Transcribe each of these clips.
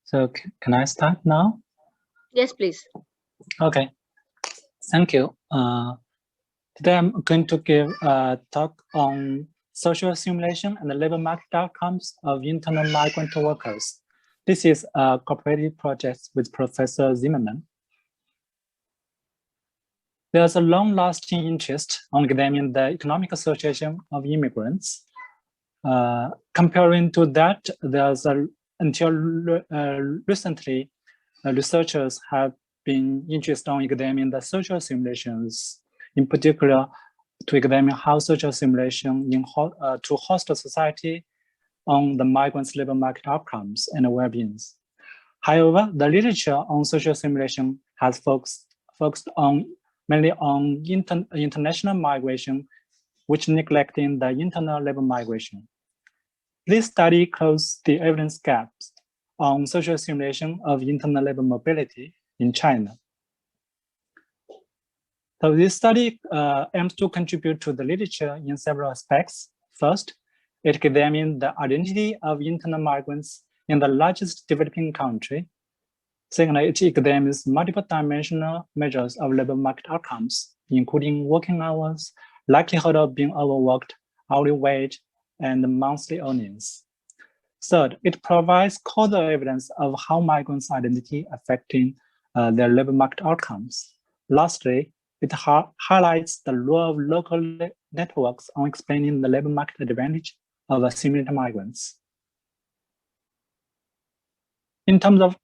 So can I start now? Yes, please. Okay, thank you. Today I'm going to give a talk on social simulation and the labor market outcomes of internal migrant workers. This is a cooperative project with Professor Zimmerman. There's a long-lasting interest on examining the economic association of immigrants. Comparing to that, there's until recently, researchers have been interested in examining the social simulations, in particular, to examine how social simulation to host a society on the migrants' labor market outcomes and well-being. However, the literature on social simulation has focused mainly on international migration, which neglecting the internal labor migration. This study closed the evidence gaps on social simulation of internal labor mobility in China. So this study aims to contribute to the literature in several aspects. First, it examines the identity of internal migrants in the largest developing country. Secondly, it examines multiple dimensional measures of labor market outcomes, including working hours, likelihood of being overworked, hourly wage, and monthly earnings. Third, it provides causal evidence of how migrants' identity affecting their labor market outcomes. Lastly, it highlights the role of local networks on explaining the labor market advantage of assimilated migrants. In terms of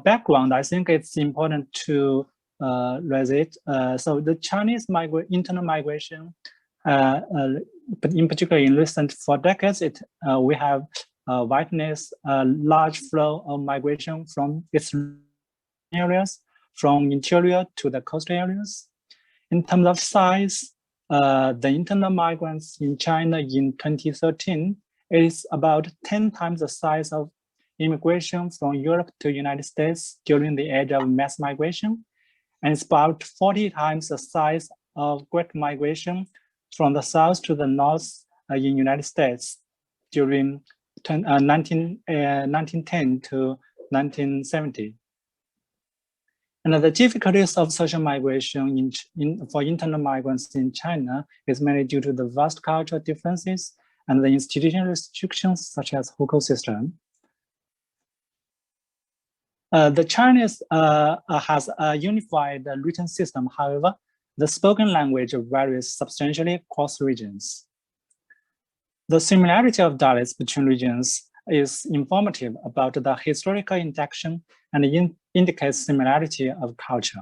background, I think it's important to raise it. So the Chinese internal migration, but in particular in recent 4 decades, we have witnessed a large flow of migration from its areas, from interior to the coastal areas. In terms of size, the internal migrants in China in 2013 is about 10 times the size of immigration from Europe to the United States during the age of mass migration, and it's about 40 times the size of great migration from the south to the north in the United States during 1910 to 1970. And the difficulties of social migration for internal migrants in China is mainly due to the vast cultural differences and the institutional restrictions such as hukou system. The Chinese has a unified written system. However, the spoken language varies substantially across regions. The similarity of dialects between regions is informative about the historical interaction and indicates similarity of culture.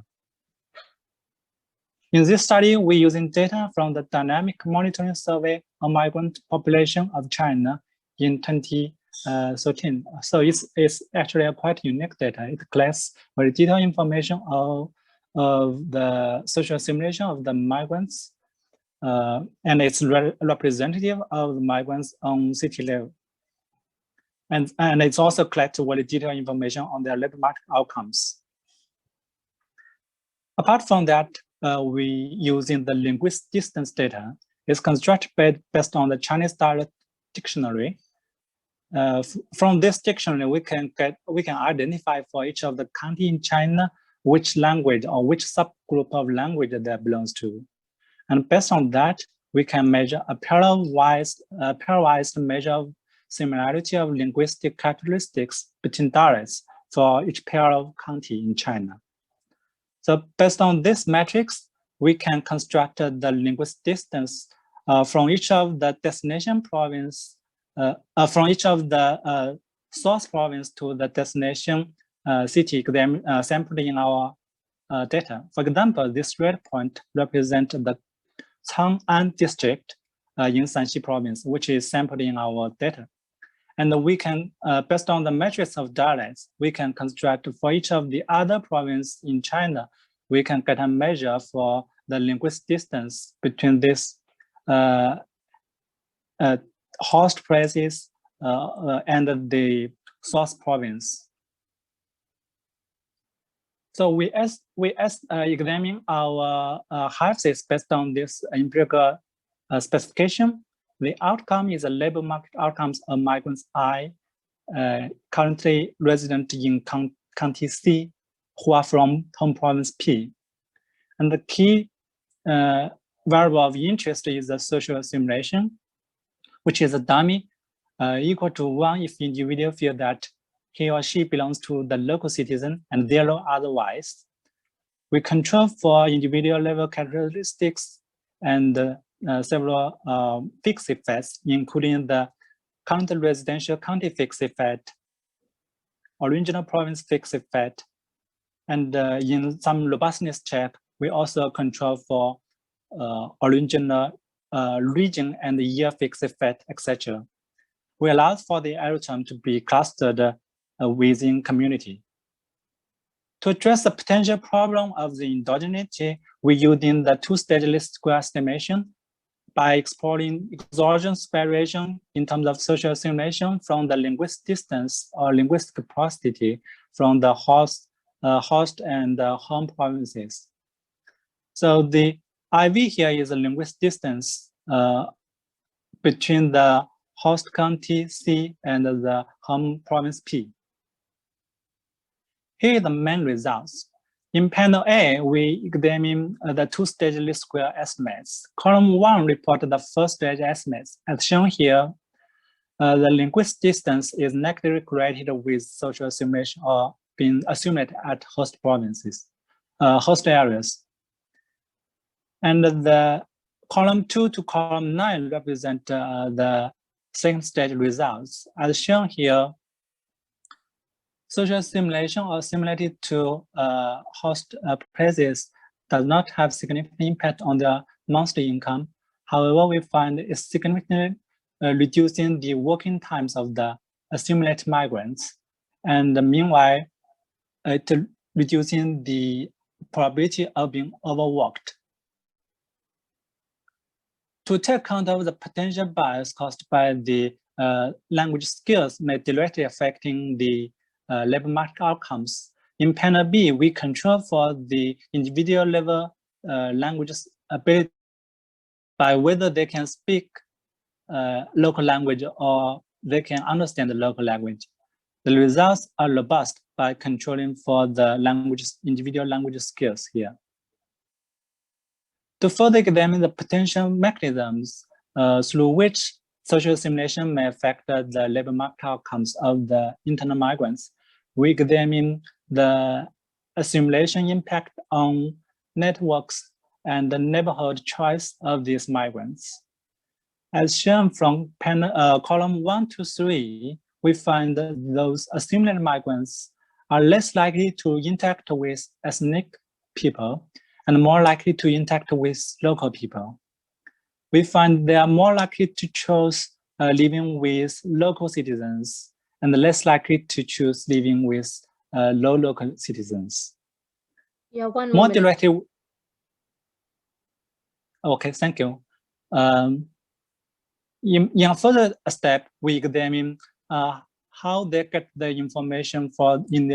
In this study, we're using data from the Dynamic Monitoring Survey on Migrant Population of China in 2013. So it's actually a quite unique data. It collects very detailed information of the social simulation of the migrants, and it's representative of the migrants on city level. And it's also collects very detailed information on their labor market outcomes. Apart from that, we using the linguistic distance data. It's constructed based on the Chinese dialect dictionary. From this dictionary, we can identify for each of the county in China which language or which subgroup of language that belongs to, and based on that, we can measure a pairwise measure of similarity of linguistic characteristics between dialects for each pair of county in China. So based on this matrix, we can construct the linguistic distance from each of the destination province, from each of the source province to the destination city sampled in our data. For example, this red point represents the Chang'an district in Shanxi province, which is sampled in our data. And we can, based on the matrix of dialects, we can construct for each of the other provinces in China, we can get a measure for the linguistic distance between this host places and the source province. So we examine our hypothesis based on this empirical specification. The outcome is a labor market outcomes of migrants I currently resident in County C who are from home province P. And the key variable of interest is the social assimilation, which is a dummy equal to 1 if individual feel that he or she belongs to the local citizen and 0 otherwise. We control for individual level characteristics and several fixed effects, including the current residential county fixed effect, original province fixed effect, and in some robustness check, we also control for original region and year fixed effect, etc. We allow for the error term to be clustered within community. To address the potential problem of the endogeneity, we using the two-stage least square estimation by exploring exogenous variation in terms of social assimilation from the linguistic distance or linguistic prosperity from the host and home provinces. So the IV here is a linguistic distance between the host county C and the home province P. Here are the main results. In panel A, we examine the two-stage least square estimates. Column 1 reported the first-stage estimates. As shown here, the linguistic distance is negatively correlated with social assimilation or being assimilated at host provinces, host areas. And the column 2 to column 9 represent the second-stage results. As shown here, social assimilation or assimilated to host places does not have significant impact on their monthly income. However, we find it's significantly reducing the working times of the assimilated migrants, and meanwhile, it reducing the probability of being overworked. To take account of the potential bias caused by the language skills may directly affecting the labor market outcomes. In panel B, we control for the individual level language ability by whether they can speak local language or they can understand the local language. The results are robust by controlling for the individual language skills here. To further examine the potential mechanisms through which social assimilation may affect the labor market outcomes of the internal migrants, we examine the assimilation impact on networks and the neighborhood choice of these migrants. As shown from column 1 to 3, we find that those assimilated migrants are less likely to interact with ethnic people and more likely to interact with local people. We find they are more likely to choose living with local citizens and less likely to choose living with local citizens. Yeah, one more moment. directly. Okay, thank you. In a further step, we examine how they get the information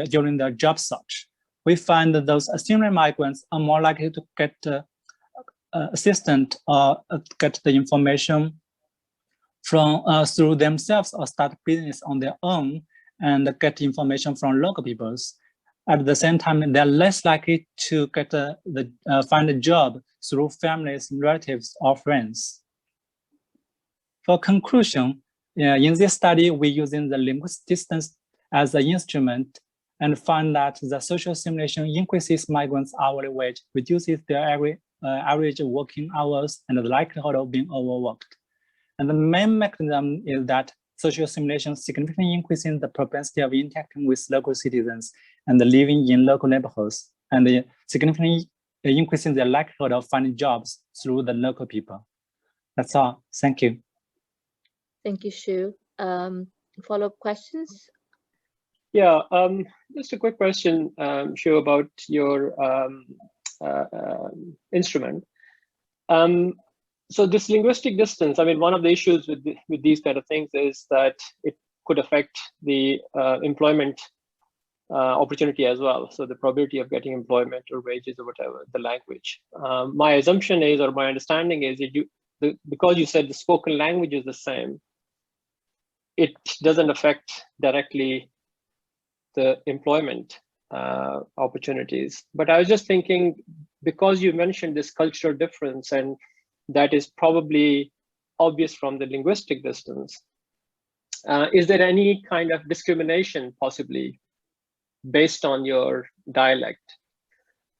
during their job search. We find that those assimilated migrants are more likely to get assistance or get the information from through themselves or start business on their own and get information from local peoples. At the same time, they're less likely to get find a job through families, relatives, or friends. For conclusion, in this study, we're using the linguistic distance as an instrument and find that the social assimilation increases migrants' hourly wage, reduces their average working hours, and the likelihood of being overworked. And the main mechanism is that social assimilation significantly increasing the propensity of interacting with local citizens and living in local neighborhoods, and significantly increasing the likelihood of finding jobs through the local people. That's all. Thank you. Thank you, Shu. Follow-up questions? Yeah, just a quick question, Shu, about your instrument. So this linguistic distance, I mean, one of the issues with these kind of things is that it could affect the employment opportunity as well. So the probability of getting employment or wages or whatever, the language. My assumption is, or my understanding is, that because you said the spoken language is the same, it doesn't affect directly the employment opportunities. But I was just thinking, because you mentioned this cultural difference, and that is probably obvious from the linguistic distance, is there any kind of discrimination possibly based on your dialect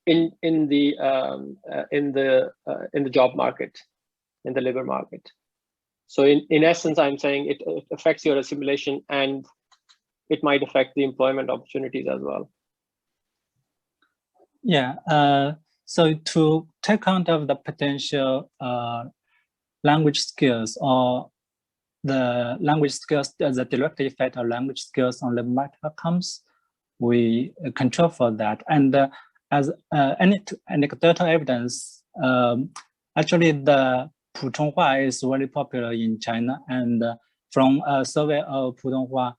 in the job market, in the labor market? So in essence, I'm saying it affects your assimilation, and it might affect the employment opportunities as well. Yeah, so to take account of the potential language skills or the language skills, the direct effect of language skills on labor market outcomes, we control for that. And as anecdotal evidence, actually the Putonghua is very popular in China, and from a survey of Putonghua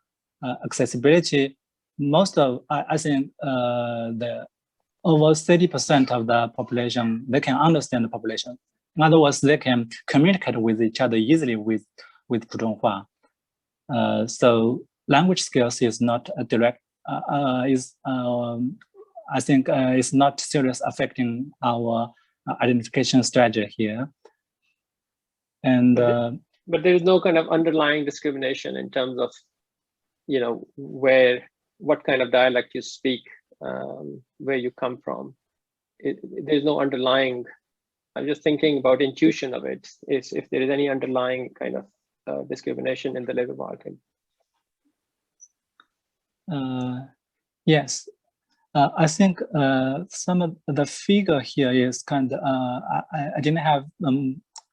accessibility, most of, I think the over 30% of the population, they can understand the population. In other words, they can communicate with each other easily with Putonghua. So language skills is not a direct, I think is not serious affecting our identification strategy here. And but there is no kind of underlying discrimination in terms of, you know, what kind of dialect you speak, where you come from. There's no underlying. I'm just thinking about intuition of it, is if there is any underlying kind of discrimination in the labor market. Yes, I think some of the figure here is kind of, I didn't have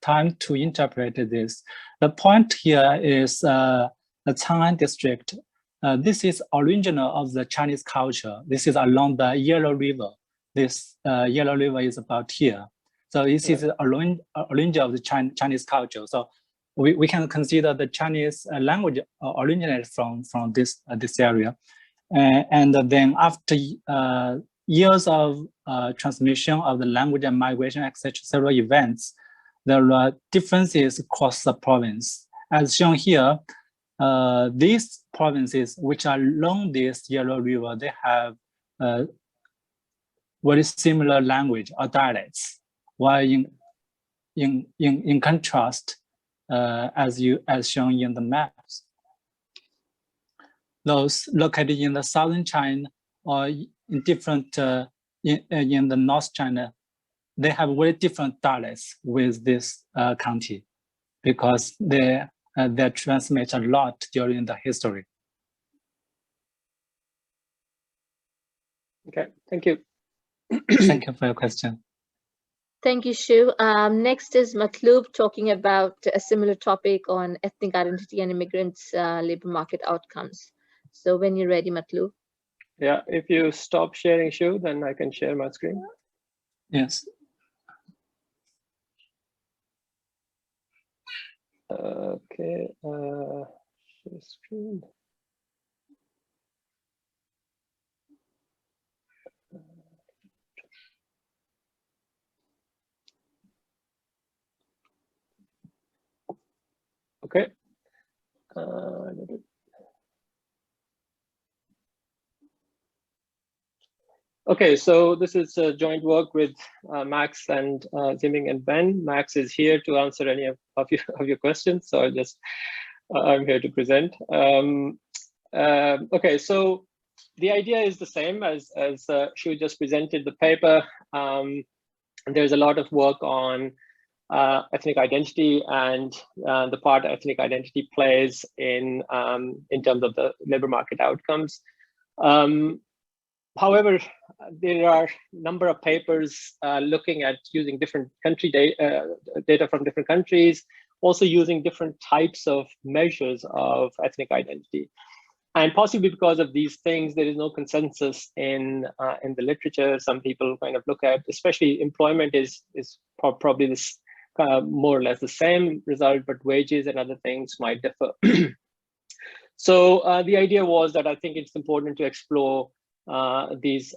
time to interpret this. The point here is the Chang'an district. This is original of the Chinese culture. This is along the Yellow River. This Yellow River is about here. So this is a origin of the Chinese culture. So we can consider the Chinese language originated from this area. And then after years of transmission of the language and migration, etc., several events, there are differences across the province. As shown here, these provinces which are along this Yellow River, they have very similar language or dialects, while in contrast, as shown in the maps, those located in the southern China or in different in the North China, they have very different dialects with this county, because they transmit a lot during the history. Okay, thank you. Thank you for your question. Thank you, Shu. Next is Matlub talking about a similar topic on ethnic identity and immigrants' labor market outcomes. So when you're ready, Matlub. Yeah, if you stop sharing, Shu, then I can share my screen. Yes. Okay, share screen. Okay. Okay, so this is a joint work with Max and Ziming and Ben. Max is here to answer any of your questions, so I'm here to present. Okay, so the idea is the same as Shu just presented the paper. There's a lot of work on ethnic identity and the part ethnic identity plays in terms of the labor market outcomes. However, there are a number of papers looking at using different country data from different countries, also using different types of measures of ethnic identity. And possibly because of these things, there is no consensus in the literature. Some people kind of look at, especially employment is probably this more or less the same result, but wages and other things might differ. So the idea was that I think it's important to explore these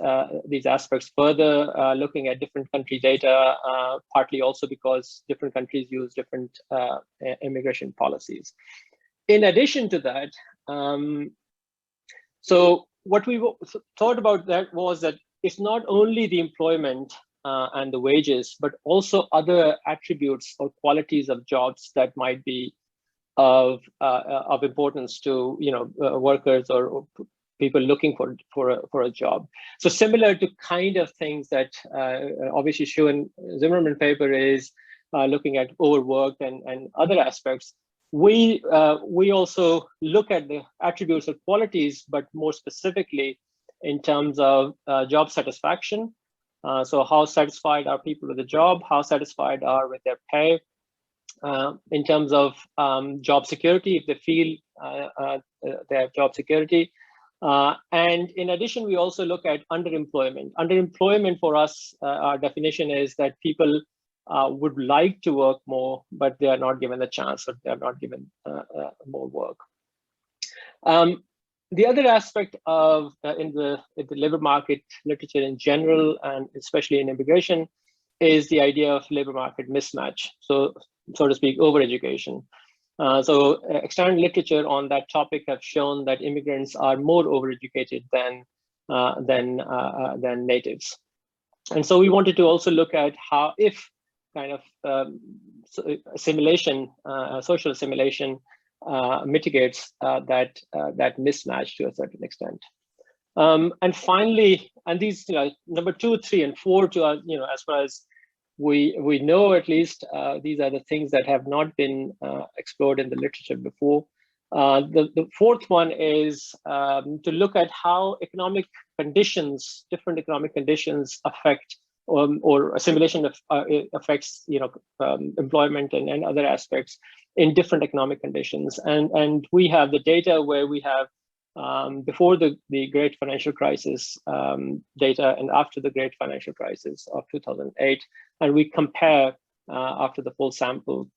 aspects further, looking at different country data, partly also because different countries use different immigration policies. In addition to that, so what we thought about that was that it's not only the employment and the wages, but also other attributes or qualities of jobs that might be of importance to workers or people looking for a job. So similar to kind of things that obviously Shu and Zimmerman paper is looking at overwork and other aspects. We also look at the attributes or qualities, but more specifically in terms of job satisfaction. So how satisfied are people with the job? How satisfied are with their pay? In terms of job security, if they feel they have job security. And in addition, we also look at underemployment. Underemployment for us, our definition is that people would like to work more, but they are not given the chance, or they are not given more work. The other aspect of in the labor market literature in general, and especially in immigration, is the idea of labor market mismatch. So to speak, overeducation. So external literature on that topic have shown that immigrants are more overeducated than natives. And so we wanted to also look at how, if kind of assimilation, social assimilation mitigates that mismatch to a certain extent. And finally, and these, number 2, 3, and 4, to as far as we know, at least, these are the things that have not been explored in the literature before. The fourth one is to look at how economic conditions, different economic conditions affect or assimilation affects employment and other aspects in different economic conditions. And we have the data where we have before the great financial crisis data and after the great financial crisis of 2008, and we compare after the full sample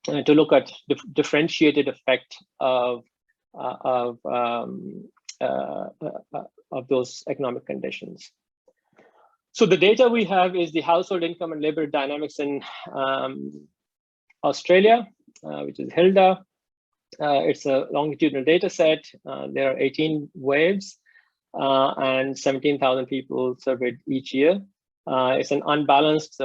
to look at differentiated effect of those economic conditions. So the data we have is the household income and labor dynamics in Australia, which is HILDA. It's a longitudinal data set. There are 18 waves and 17,000 people surveyed each year. It's an unbalanced,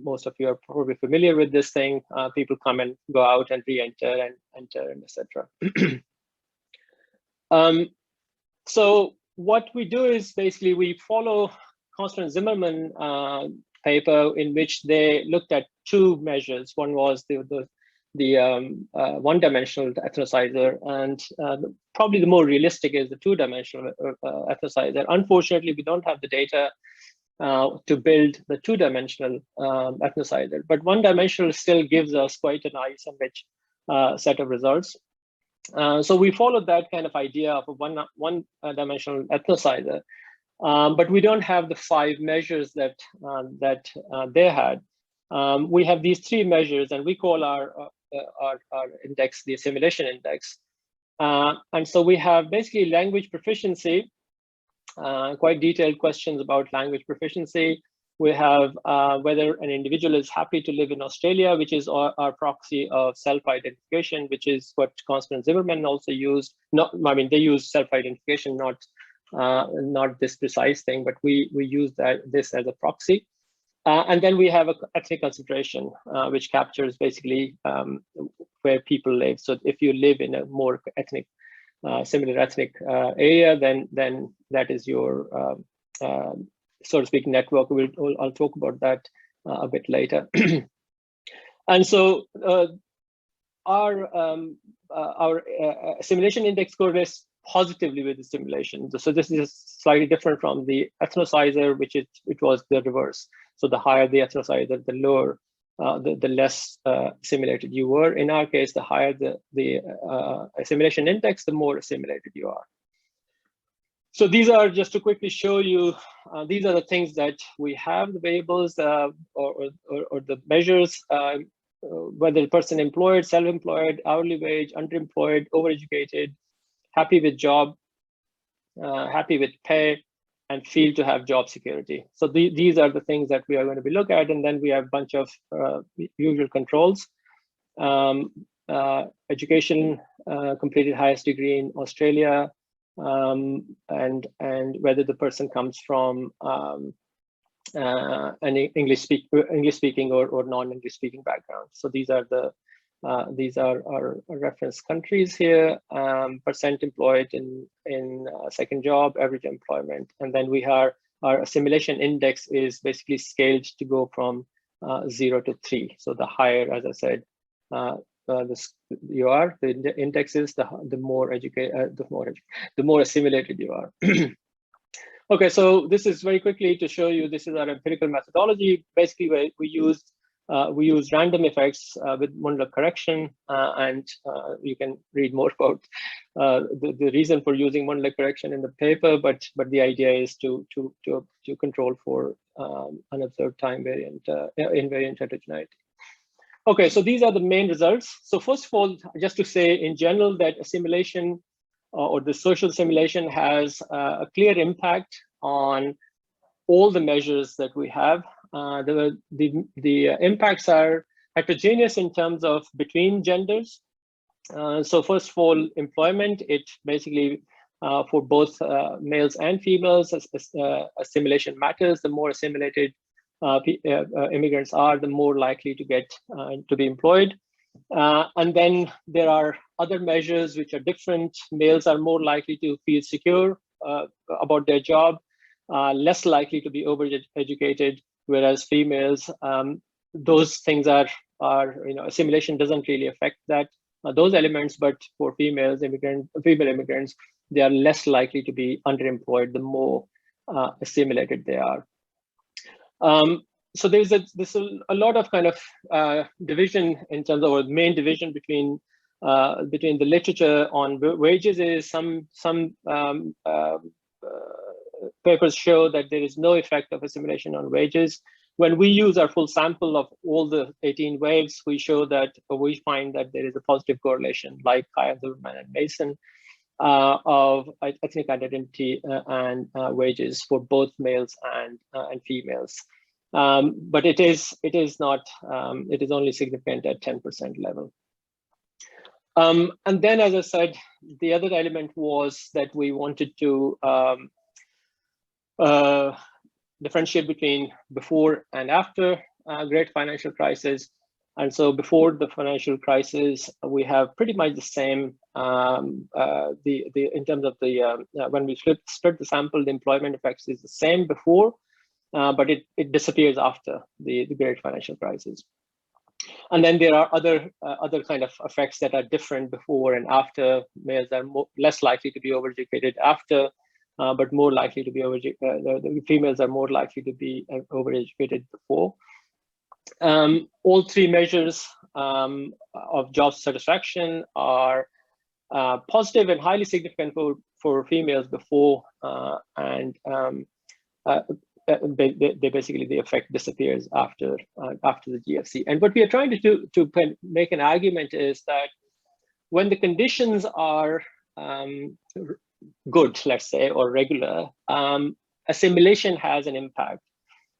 most of you are probably familiar with this thing. People come and go out and re-enter and enter and etc. So what we do is basically we follow Constance Zimmerman paper in which they looked at 2 measures. One was the one-dimensional ethnicizer, and probably the more realistic is the 2-dimensional ethnicizer. Unfortunately, we don't have the data to build the 2-dimensional ethnicizer, but one-dimensional still gives us quite a nice and rich set of results. So we followed that kind of idea of a one-dimensional ethnicizer, but we don't have the 5 measures that they had. We have these 3 measures, and we call our index the assimilation index. And so we have basically language proficiency, quite detailed questions about language proficiency. We have whether an individual is happy to live in Australia, which is our proxy of self-identification, which is what Constance Zimmerman also used. They use self-identification, not this precise thing, but we use this as a proxy. And then we have an ethnic concentration, which captures basically where people live. So if you live in a more similar ethnic area, then that is your, so to speak, network. I'll talk about that a bit later. And so our assimilation index correlates positively with the simulation. So this is slightly different from the ethnicizer, which was the reverse. So the higher the ethnicizer, the lower, the less assimilated you were. In our case, the higher the assimilation index, the more assimilated you are. So these are, just to quickly show you, these are the things that we have, the variables or the measures, whether the person employed, self-employed, hourly wage, underemployed, overeducated, happy with job, happy with pay, and feel to have job security. So these are the things that we are going to be looking at, and then we have a bunch of usual controls. education, completed highest degree in Australia, and whether the person comes from an English speaking or non-English speaking background. So these are our reference countries here. Percent employed in second job, average employment, and then our assimilation index is basically scaled to go from 0 to 3. So the higher, as I said, you are, the index is, the more assimilated you are. Okay, so this is very quickly to show you, this is our empirical methodology. Basically, we use random effects with modular correction, and you can read more about the reason for using modular correction in the paper. But the idea is to control for unobserved time variant invariant heterogeneity. Okay, so these are the main results. So first of all, just to say in general that assimilation or the social assimilation has a clear impact on all the measures that we have. The impacts are heterogeneous in terms of between genders. So first of all, employment, it basically for both males and females, assimilation matters. The more assimilated immigrants are, the more likely to get to be employed. And then there are other measures which are different. Males are more likely to feel secure about their job, less likely to be overeducated, whereas females, those things are assimilation doesn't really affect that those elements, but for female immigrants, they are less likely to be underemployed the more assimilated they are. So there's a lot of kind of division in terms of, or main division between the literature on wages is some papers show that there is no effect of assimilation on wages. When we use our full sample of all the 18 waves, we find that there is a positive correlation, like Kaya, Zimmerman, and Mason, of ethnic identity and wages for both males and females. But it is only significant at 10% level. And then, as I said, the other element was that we wanted to differentiate between before and after great financial crisis. And so before the financial crisis, we have pretty much the same, in terms of the, when we split the sample, the employment effects is the same before, but it disappears after the great financial crisis. And then there are other kind of effects that are different before and after. Males are less likely to be overeducated after, but more likely to be the females are more likely to be overeducated before. All three measures of job satisfaction are positive and highly significant for females before, and they basically, the effect disappears after the GFC. And what we are trying to do to make an argument is that when the conditions are good, let's say, or regular, assimilation has an impact.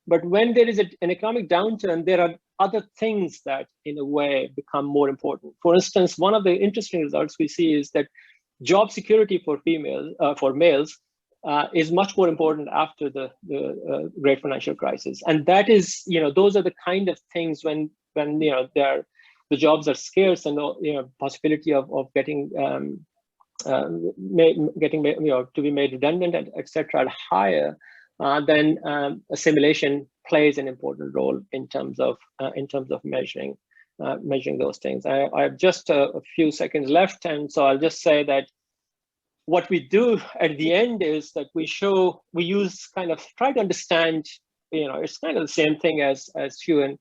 But when there is an economic downturn, there are other things that, in a way, become more important. For instance, one of the interesting results we see is that job security for males is much more important after the great financial crisis. And that is, those are the kind of things when the jobs are scarce and possibility of getting to be made redundant, etc., are higher. Then assimilation plays an important role in terms of measuring those things. I have just a few seconds left, and so I'll just say that what we do at the end is that we try to understand. It's kind of the same thing as Hugh and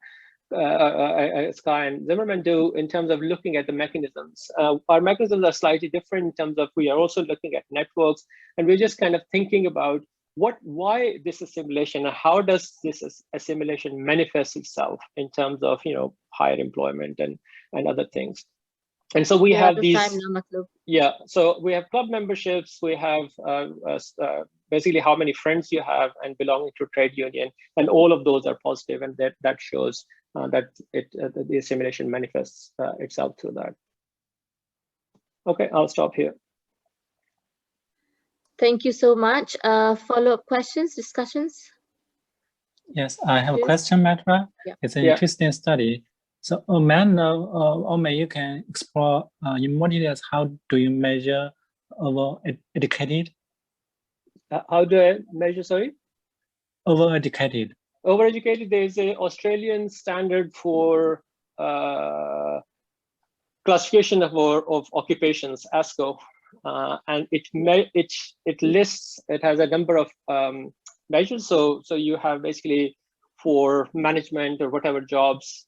Sky and Zimmerman do in terms of looking at the mechanisms. Our mechanisms are slightly different in terms of we are also looking at networks, and we're just kind of thinking about why this assimilation, and how does this assimilation manifest itself in terms of higher employment and other things. And so we have these. Yeah, so we have club memberships. We have basically how many friends you have and belonging to a trade union, and all of those are positive, and that shows that the assimilation manifests itself through that. Okay, I'll stop here. Thank you so much. Follow-up questions, discussions? Yes, I have a Yes. question, Matra. Yeah. It's an Yeah. interesting study. So, Ome, you can explore in more details how do you measure over-educated? How do I measure, sorry? Over-educated. Overeducated, there is an Australian standard for classification of occupations, ASCO, and it lists, it has a number of measures. So you have basically for management or whatever jobs,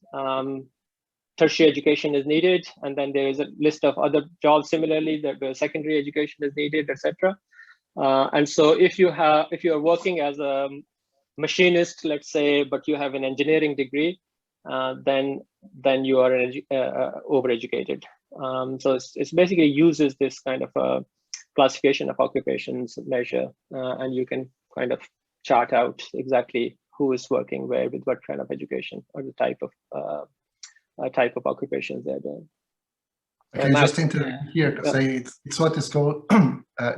tertiary education is needed, and then there is a list of other jobs similarly that the secondary education is needed, etc. And so if you are working as a machinist, let's say, but you have an engineering degree, then you are overeducated. So it's basically uses this kind of a classification of occupations measure, and you can kind of chart out exactly who is working where with what kind of education or the type of occupations they're doing. Okay, just interrupt here to say it's what is called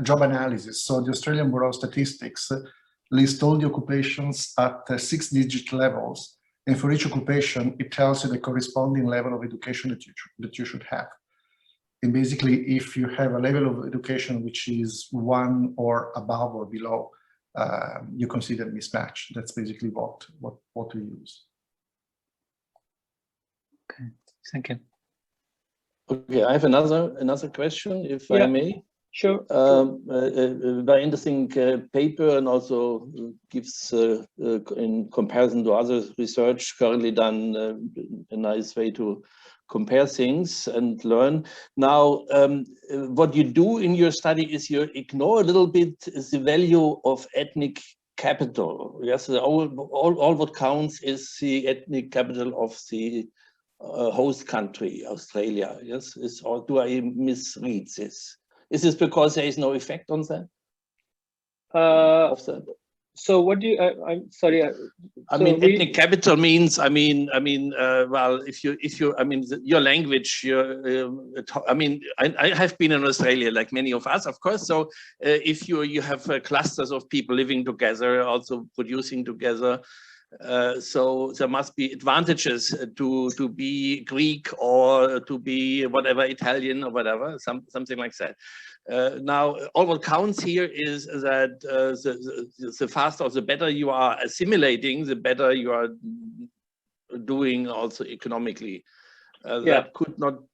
job analysis. So the Australian Bureau of Statistics lists all the occupations at 6-digit levels, and for each occupation, it tells you the corresponding level of education that you should have. And basically, if you have a level of education which is 1 or above or below, you consider mismatch. That's basically what we use. Okay, thank you. Okay, I have another question, if I may. Sure. Very interesting paper, and also gives, in comparison to other research currently done, a nice way to compare things and learn. Now, what you do in your study is you ignore a little bit the value of ethnic capital. Yes, all what counts is the ethnic capital of the host country, Australia. Yes, or do I misread this? Is this because there is no effect on that? So what do you? I'm sorry. I mean, ethnic capital means. Well, if you, your language. I have been in Australia, like many of us, of course. So if you have clusters of people living together, also producing together. So there must be advantages to be Greek or to be whatever, Italian or whatever, something like that. Now, all what counts here is that the faster or the better you are assimilating, the better you are doing also economically. That could not.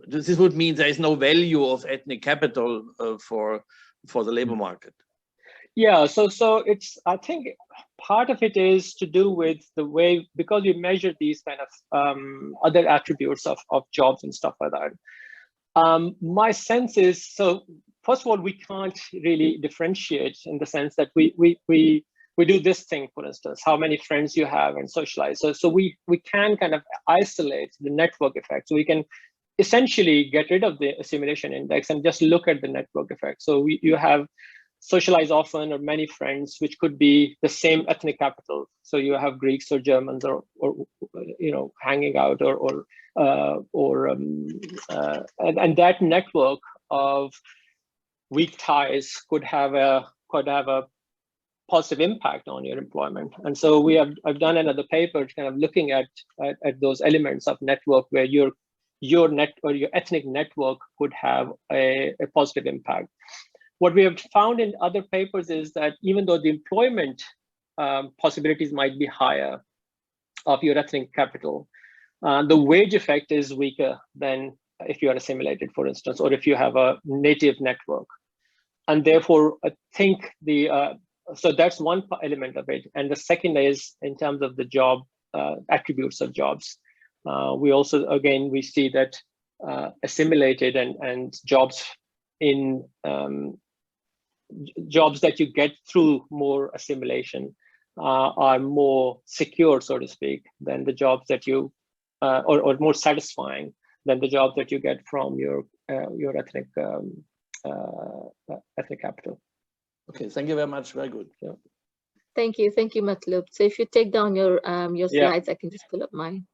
This would mean there is no value of ethnic capital for the labor market. Yeah, so it's, I think part of it is to do with the way, because we measure these kind of other attributes of jobs and stuff like that. My sense is, so first of all, we can't really differentiate in the sense that we do this thing, for instance, how many friends you have and socialize. So we can kind of isolate the network effect. So we can essentially get rid of the assimilation index and just look at the network effect. So you have socialize often or many friends, which could be the same ethnic capital. So you have Greeks or Germans or hanging out and that network of weak ties could have a positive impact on your employment. And so I've done another paper kind of looking at those elements of network where your ethnic network could have a positive impact. What we have found in other papers is that even though the employment possibilities might be higher of your ethnic capital, the wage effect is weaker than if you are assimilated, for instance, or if you have a native network. And therefore, I think so that's one element of it. And the second is in terms of the job attributes of jobs. We also, again, we see that assimilated and jobs in jobs that you get through more assimilation are more secure, so to speak, than the jobs that you or more satisfying than the jobs that you get from your ethnic capital. Okay, thank you very much. Very good. Yeah. Thank you, Matlub. So if you take down your slides, I can just pull up mine.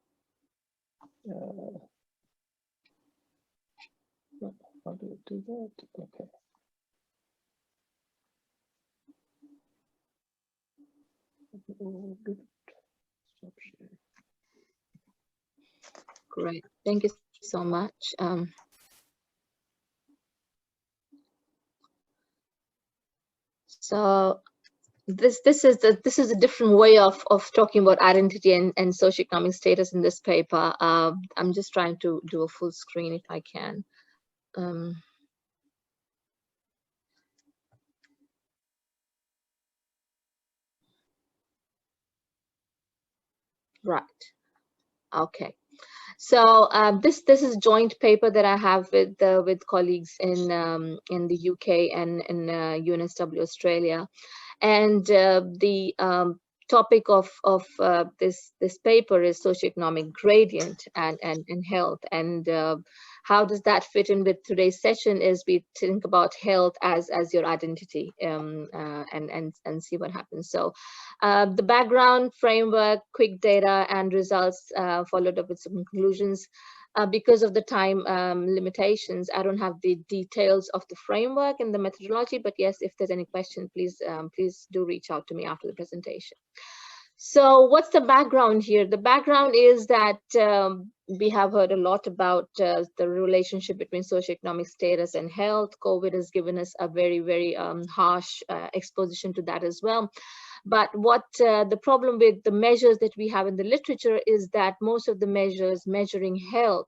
How do you do that? Okay. Stop sharing. Great, thank you so much. So this is a different way of talking about identity and socioeconomic status in this paper. I'm just trying to do a full screen if I can. Right. Okay. So this is a joint paper that I have with colleagues in the UK and in UNSW Australia, and the topic of this paper is socioeconomic gradient and health, and how does that fit in with today's session is we think about health as your identity, and see what happens. So the background, framework, quick data and results, followed up with some conclusions. Because of the time limitations, I don't have the details of the framework and the methodology, but yes, if there's any question, please do reach out to me after the presentation. So what's the background here? The background is that we have heard a lot about the relationship between socioeconomic status and health. COVID has given us a very, very harsh exposition to that as well. But what the problem with the measures that we have in the literature is that most of the measures measuring health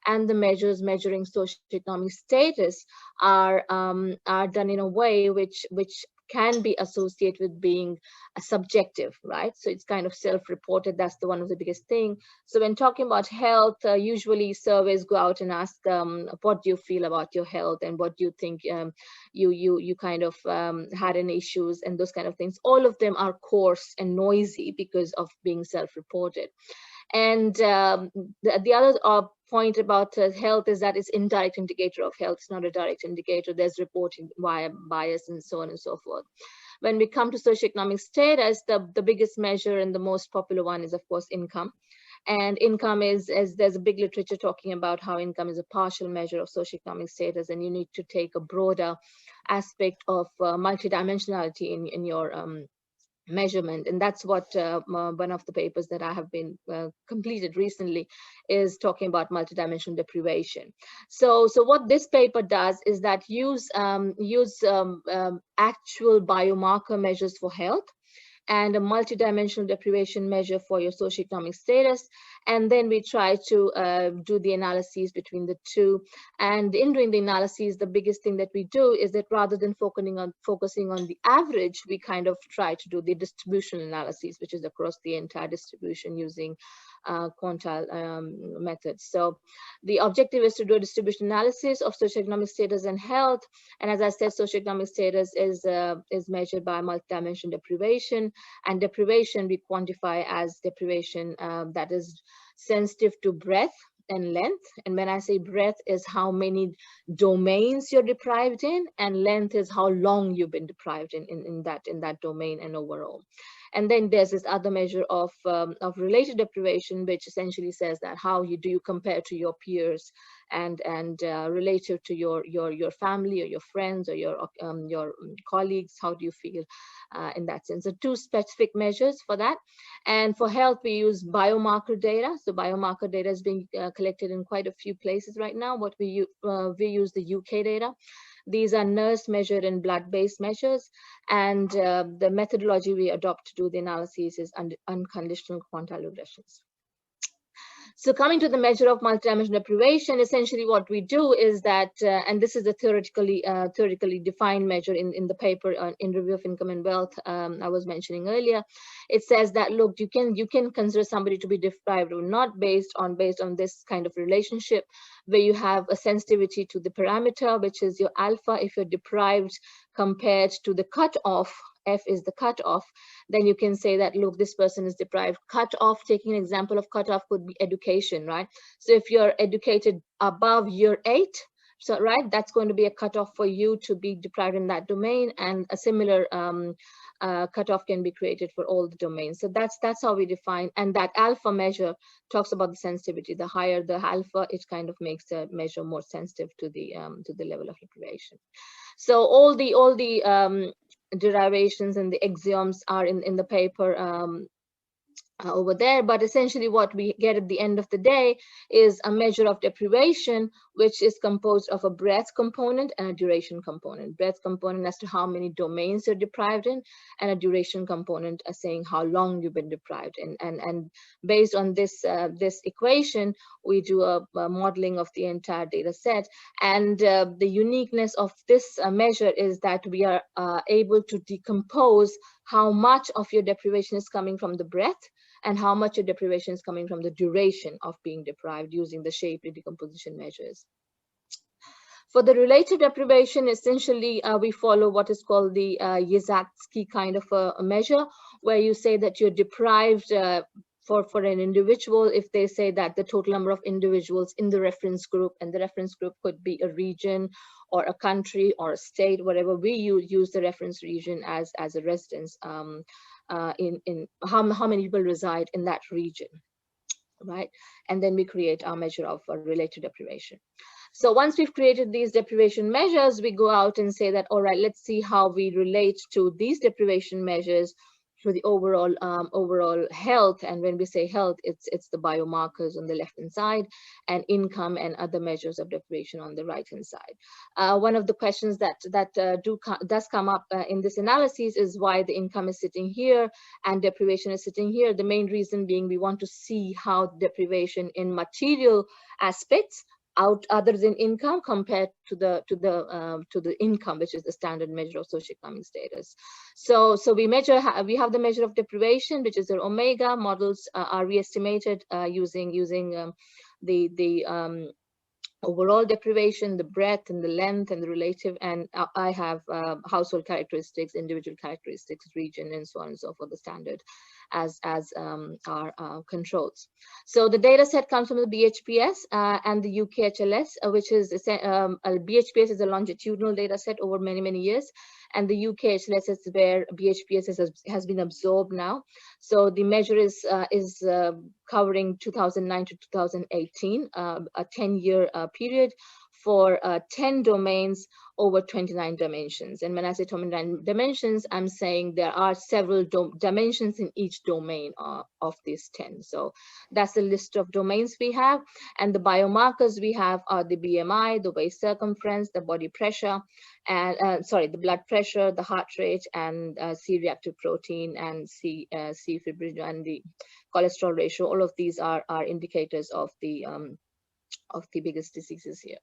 and the measures measuring socioeconomic status are done in a way which can be associated with being subjective, right? So it's kind of self-reported. That's the one of the biggest thing. So when talking about health, usually surveys go out and ask, what do you feel about your health, and what do you think you kind of had any issues, and those kind of things. All of them are coarse and noisy because of being self-reported. And the other point about health is that it's indirect indicator of health. It's not a direct indicator. There's reporting via bias and so on and so forth. When we come to socioeconomic status, the biggest measure and the most popular one is, of course, income. And income is, as there's a big literature talking about how income is a partial measure of socioeconomic status, and you need to take a broader aspect of multidimensionality in your measurement. And that's what one of the papers that I have been completed recently is talking about multidimensional deprivation. So what this paper does is that use actual biomarker measures for health and a multidimensional deprivation measure for your socioeconomic status. And then we try to do the analyses between the two. And in doing the analyses, the biggest thing that we do is that rather than focusing on the average, we kind of try to do the distribution analyses, which is across the entire distribution using quantile methods. So the objective is to do a distribution analysis of socioeconomic status and health. And as I said, socioeconomic status is measured by multidimensional deprivation, and deprivation we quantify as deprivation that is sensitive to breadth and length. And when I say breadth is how many domains you're deprived in, and length is how long you've been deprived in that domain and overall. And then there's this other measure of related deprivation, which essentially says that how do you compare to your peers and relative to your family or your friends or your colleagues. How do you feel in that sense? So two specific measures for that. And for health, we use biomarker data. So biomarker data is being collected in quite a few places right now. What we use the UK data. These are nurse measured and blood-based measures, and the methodology we adopt to do the analysis is unconditional quantile regressions. So coming to the measure of multidimensional deprivation, essentially what we do is that, and this is a theoretically defined measure in the paper in Review of Income and Wealth I was mentioning earlier. It says that, look, you can consider somebody to be deprived or not based on this kind of relationship, where you have a sensitivity to the parameter, which is your alpha. If you're deprived compared to the cutoff, F is the cutoff, then you can say that, look, this person is deprived. Cutoff, taking an example of cutoff could be education, right? So if you're educated above year 8, So, right, that's going to be a cutoff for you to be deprived in that domain, and a similar cutoff can be created for all the domains. So that's how we define, and that alpha measure talks about the sensitivity. The higher the alpha, it kind of makes the measure more sensitive to the level of deprivation. So all the derivations and the axioms are in the paper over there, but essentially what we get at the end of the day is a measure of deprivation, which is composed of a breadth component and a duration component. Breadth component as to how many domains you're deprived in, and a duration component as saying how long you've been deprived in. And based on this this equation, we do a modeling of the entire data set. And the uniqueness of this measure is that we are able to decompose how much of your deprivation is coming from the breadth and how much your deprivation is coming from the duration of being deprived using the Shapley decomposition measures. For the relative deprivation, essentially, we follow what is called the Yezhatsky kind of a measure, where you say that you're deprived for an individual if they say that the total number of individuals in the reference group, and the reference group could be a region or a country or a state, whatever we use the reference region as a residence, in how many people reside in that region, right? And then we create our measure of relative deprivation. So once we've created these deprivation measures, we go out and say that, all right, let's see how we relate to these deprivation measures to the overall health. And when we say health, it's the biomarkers on the left hand side, and income and other measures of deprivation on the right hand side. One of the questions that does come up in this analysis is why the income is sitting here and deprivation is sitting here. The main reason being we want to see how deprivation in material aspects other than income compared to the income, which is the standard measure of socioeconomic status. So we have the measure of deprivation, which is the omega. Models are re-estimated using the overall deprivation, the breadth and the length and the relative, and I have household characteristics, individual characteristics, region, and so on and so forth, the standard as our controls. So the data set comes from the BHPS and the UKHLS, which is BHPS is a longitudinal data set over many years, and the UKHLS is where BHPS has been absorbed now. So the measure is covering 2009 to 2018, a 10-year period for 10 domains over 29 dimensions. And when I say 29 dimensions, I'm saying there are several dimensions in each domain of these 10. So that's the list of domains we have. And the biomarkers we have are the BMI, the waist circumference, the body pressure, and the blood pressure, the heart rate, and C-reactive protein, and C fibrinogen, and the cholesterol ratio. All of these are indicators of the biggest diseases here.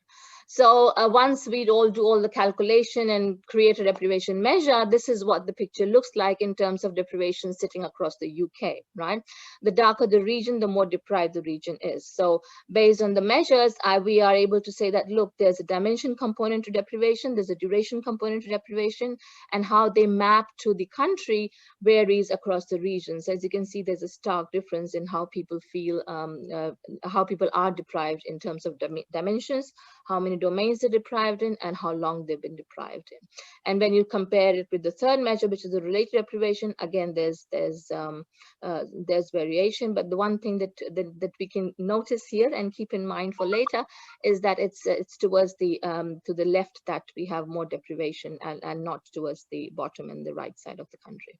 So once we all do all the calculation and create a deprivation measure, this is what the picture looks like in terms of deprivation sitting across the UK, right? The darker the region, the more deprived the region is. So based on the measures, we are able to say that, look, there's a dimension component to deprivation, there's a duration component to deprivation, and how they map to the country varies across the regions. As you can see, there's a stark difference in how people feel, how people are deprived in terms of dimensions, how many domains they're deprived in, and how long they've been deprived in. And when you compare it with the third measure, which is the related deprivation, again, there's variation. But the one thing that we can notice here and keep in mind for later is that it's towards the to the left that we have more deprivation, and not towards the bottom and the right side of the country.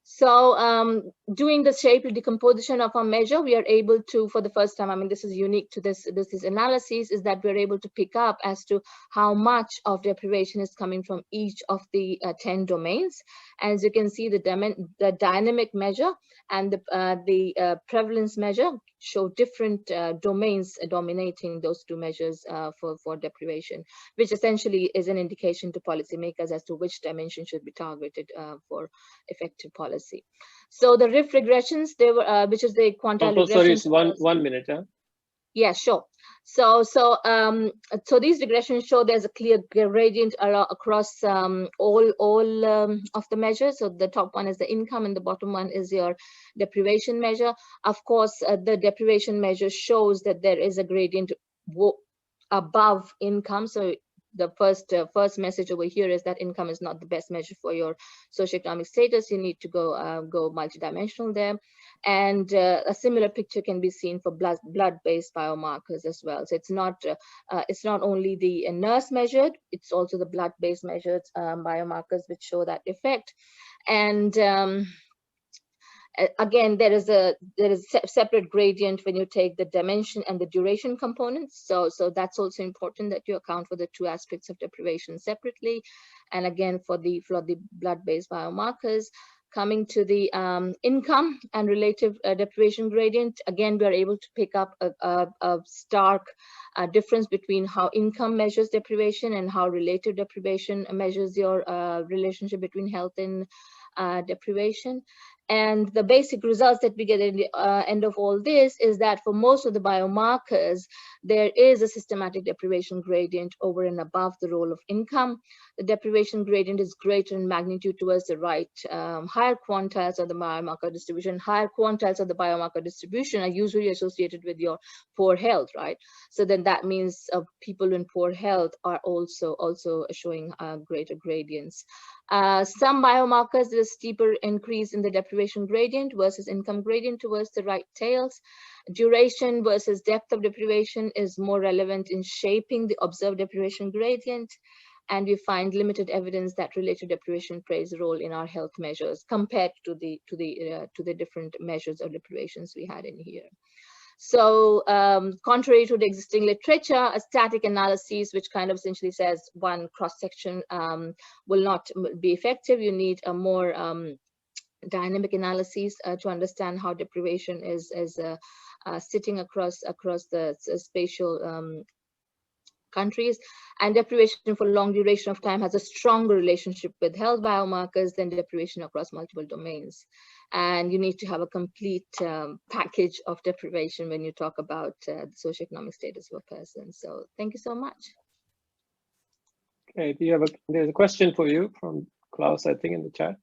So doing the Shapley decomposition of our measure, we are able to, for the first time, I mean, this is unique to this analysis, is that we're able to pick up as to how much of deprivation is coming from each of the 10 domains. As you can see, the dynamic measure and the prevalence measure show different domains dominating those two measures for deprivation, which essentially is an indication to policymakers as to which dimension should be targeted for effective policy. So the RIF regressions, they were, which is the quantile regression. Sorry, one minute. Huh? Yeah, sure. So these regressions show there's a clear gradient across all of the measures. So the top one is the income, and the bottom one is your deprivation measure. Of course, the deprivation measure shows that there is a gradient above income. So the first message over here is that income is not the best measure for your socioeconomic status. You need to go multidimensional there. And a similar picture can be seen for blood-based biomarkers as well. So it's not only the nurse measured, it's also the blood-based measured biomarkers which show that effect. And again, there is a separate gradient when you take the dimension and the duration components. So that's also important that you account for the two aspects of deprivation separately. And again, for the blood-based biomarkers, coming to the income and relative deprivation gradient, again, we are able to pick up a stark difference between how income measures deprivation and how relative deprivation measures your relationship between health and deprivation. And the basic results that we get at the end of all this is that for most of the biomarkers, there is a systematic deprivation gradient over and above the role of income. The deprivation gradient is greater in magnitude towards the right. Higher quantiles of the biomarker distribution, higher quantiles of the biomarker distribution are usually associated with your poor health, right? So then that means people in poor health are also showing greater gradients. Some biomarkers, there's a steeper increase in the deprivation gradient versus income gradient towards the right tails. Duration versus depth of deprivation is more relevant in shaping the observed deprivation gradient. And we find limited evidence that relative deprivation plays a role in our health measures compared to the different measures of deprivations we had in here. So contrary to the existing literature, a static analysis, which kind of essentially says one cross-section will not be effective. You need a more dynamic analysis to understand how deprivation is sitting across the spatial countries. And deprivation for long duration of time has a stronger relationship with health biomarkers than deprivation across multiple domains. And you need to have a complete package of deprivation when you talk about the socioeconomic status of a person. So thank you so much. Okay, there's a question for you from Klaus, I think, in the chat.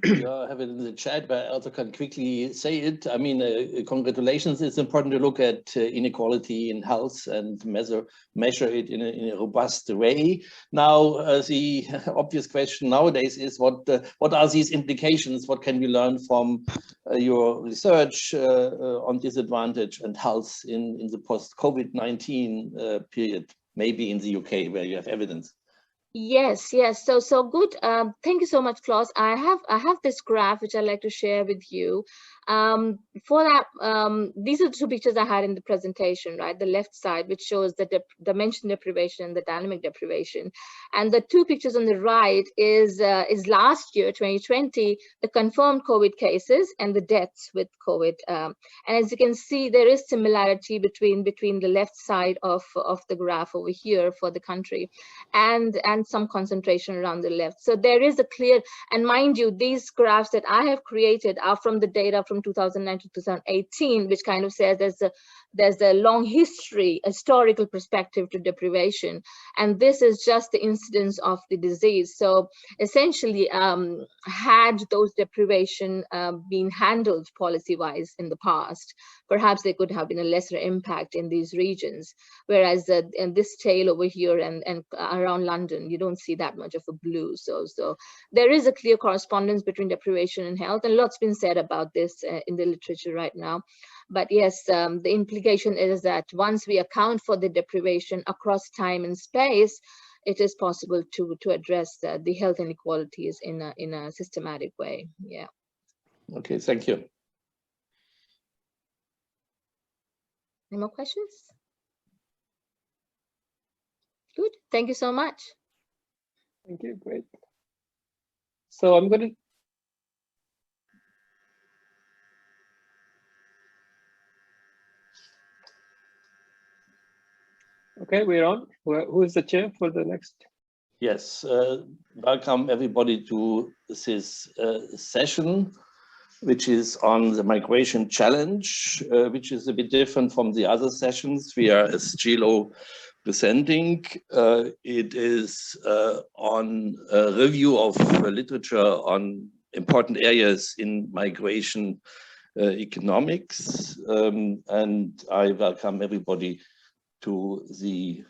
Yeah, I have it in the chat, but I also can quickly say it. I mean, congratulations. It's important to look at inequality in health and measure it in a robust way. Now, the obvious question nowadays is what are these implications? What can we learn from your research on disadvantage and health in the post-COVID-19 period, maybe in the UK where you have evidence? Yes. So good. Thank you so much, Klaus. I have this graph which I'd like to share with you. For that, these are the two pictures I had in the presentation, right? The left side, which shows the dimension deprivation, the dynamic deprivation, and the two pictures on the right is last year, 2020, the confirmed COVID cases and the deaths with COVID. And as you can see, there is similarity between the left side of the graph over here for the country, and some concentration around the left. So there is a clear, and mind you, these graphs that I have created are from the data from 2009 to 2018, which kind of says there's a long historical perspective to deprivation. And this is just the incidence of the disease. So essentially, had those deprivation been handled policy-wise in the past, perhaps there could have been a lesser impact in these regions. Whereas in this tail over here and around London, you don't see that much of a blue. So there is a clear correspondence between deprivation and health, and lots been said about this in the literature right now. But yes, the implication is that once we account for the deprivation across time and space, it is possible to address the health inequalities in a systematic way. Yeah. Okay, thank you. Any more questions? Good. Thank you so much. Thank you. Great. So I'm going to. Okay, we're on. Who is the chair for the next? Yes, welcome everybody to this session, which is on the migration challenge, which is a bit different from the other sessions we are as GLO presenting. It is on a review of literature on important areas in migration economics, and I welcome everybody to the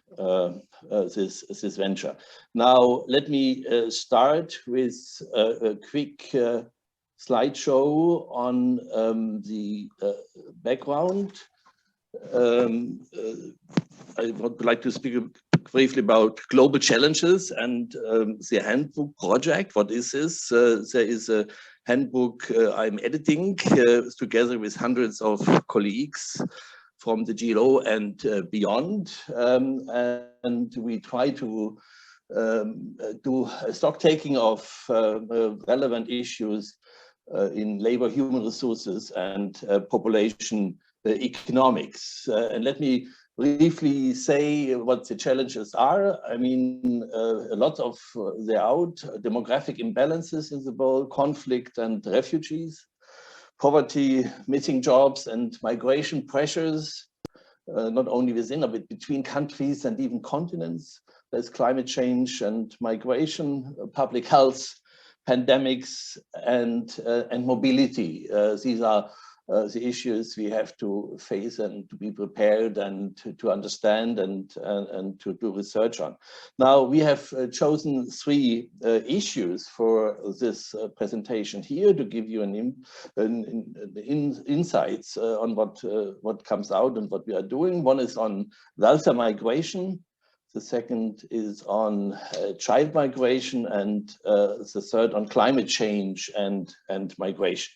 this venture. Now, let me start with a quick slideshow on the background. I would like to speak briefly about global challenges and the handbook project. What is this? There is a handbook I'm editing together with hundreds of colleagues from the GLO and beyond. And we try to do a stock taking of relevant issues in labor, human resources, and population economics. And let me briefly say what the challenges are. I mean, a lot of they're out: demographic imbalances in the world, conflict and refugees, poverty, missing jobs, and migration pressures, not only within but between countries and even continents. There's climate change and migration, public health, pandemics, and mobility. These are the issues we have to face and to be prepared and to understand and to do research on. Now, we have chosen three issues for this presentation here to give you insights on what comes out and what we are doing. One is on welfare migration. The second is on child migration, and the third on climate change and migration.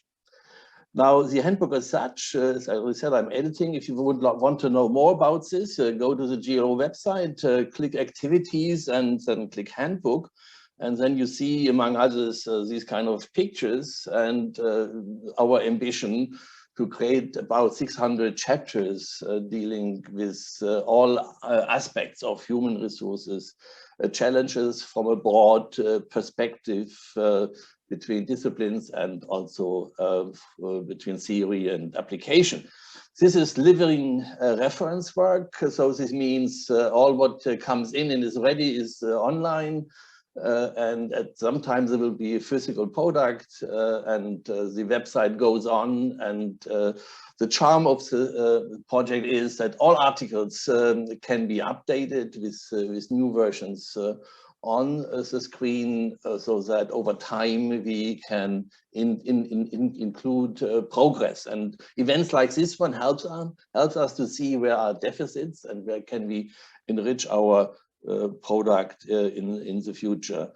Now, the handbook as such, as I said, I'm editing. If you would want to know more about this, go to the GLO website, click activities, and then click handbook. And then you see, among others, these kind of pictures and our ambition to create about 600 chapters dealing with all aspects of human resources, challenges from a broad perspective between disciplines and also between theory and application. This is living reference work. So this means all what comes in and is ready is online. And sometimes there will be a physical product and the website goes on. And the charm of the project is that all articles can be updated with new versions on the screen, so that over time we can include progress. And events like this one helps us to see where are deficits and where can we enrich our product in the future.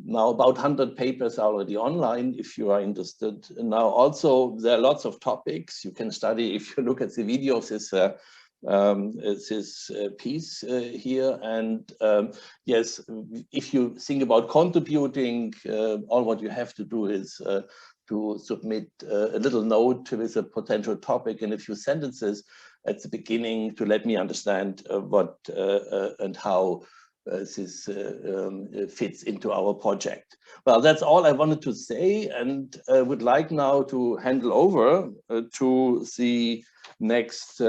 Now, about 100 papers are already online if you are interested. And now also there are lots of topics you can study if you look at the video of this piece here. And yes, if you think about contributing, all what you have to do is to submit a little note with a potential topic and a few sentences at the beginning to let me understand what and how this fits into our project. Well, that's all I wanted to say, and I would like now to hand over to the next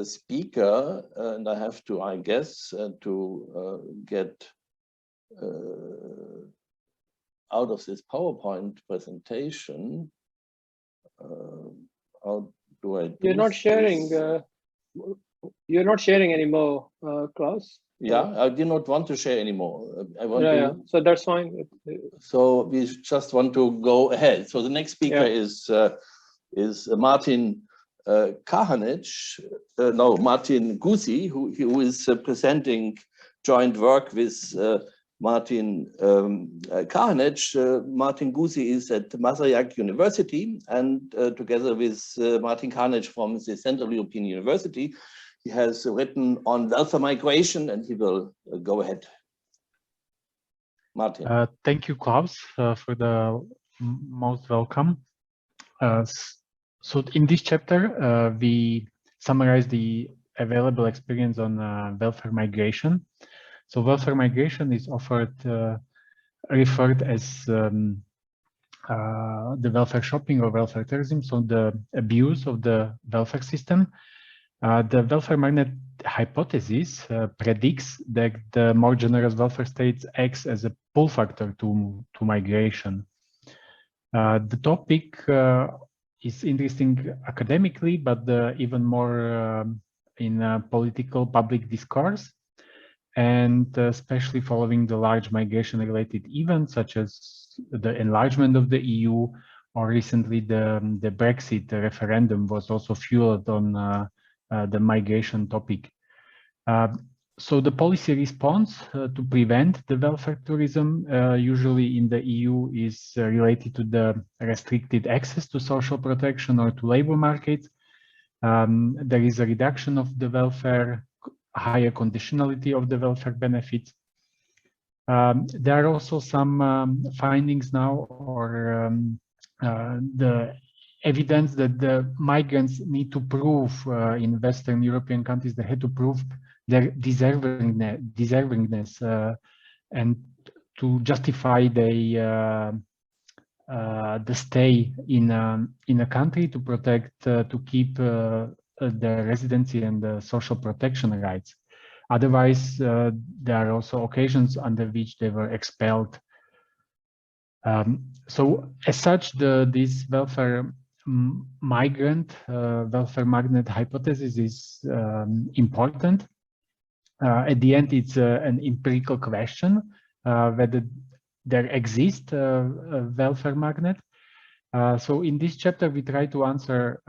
speaker, and I have to, I guess, to get out of this PowerPoint presentation. How do I do You're not sharing. You're not sharing anymore, Klaus. Yeah, I did not want to share anymore. I want to. Yeah, so that's fine. So we just want to go ahead. So the next speaker is Martin Martin Gusi, who is presenting joint work with Martin Kahanec. Martin Gusi is at Masaryak University, and together with Martin Kahanec from the Central European University, he has written on welfare migration, and he will go ahead. Martin. Thank you, Klaus, for the most welcome. So in this chapter, we summarize the available experience on welfare migration. So welfare migration is referred as the welfare shopping or welfare tourism, so the abuse of the welfare system. The welfare magnet hypothesis predicts that the more generous welfare states acts as a pull factor to migration. The topic is interesting academically, but even more in political public discourse, and especially following the large migration-related events such as the enlargement of the EU, or recently the Brexit referendum was also fueled on the migration topic. So the policy response to prevent the welfare tourism, usually in the EU, is related to the restricted access to social protection or to labor markets. There is a reduction of the welfare, higher conditionality of the welfare benefits. There are also some findings now, or the evidence that the migrants need to prove in Western European countries. They had to prove their deservingness and to justify the stay in a country, to protect, to keep the residency and the social protection rights. Otherwise, there are also occasions under which they were expelled. So, as such, this welfare magnet hypothesis is important. At the end, it's an empirical question whether there exists a welfare magnet. So in this chapter, we try to answer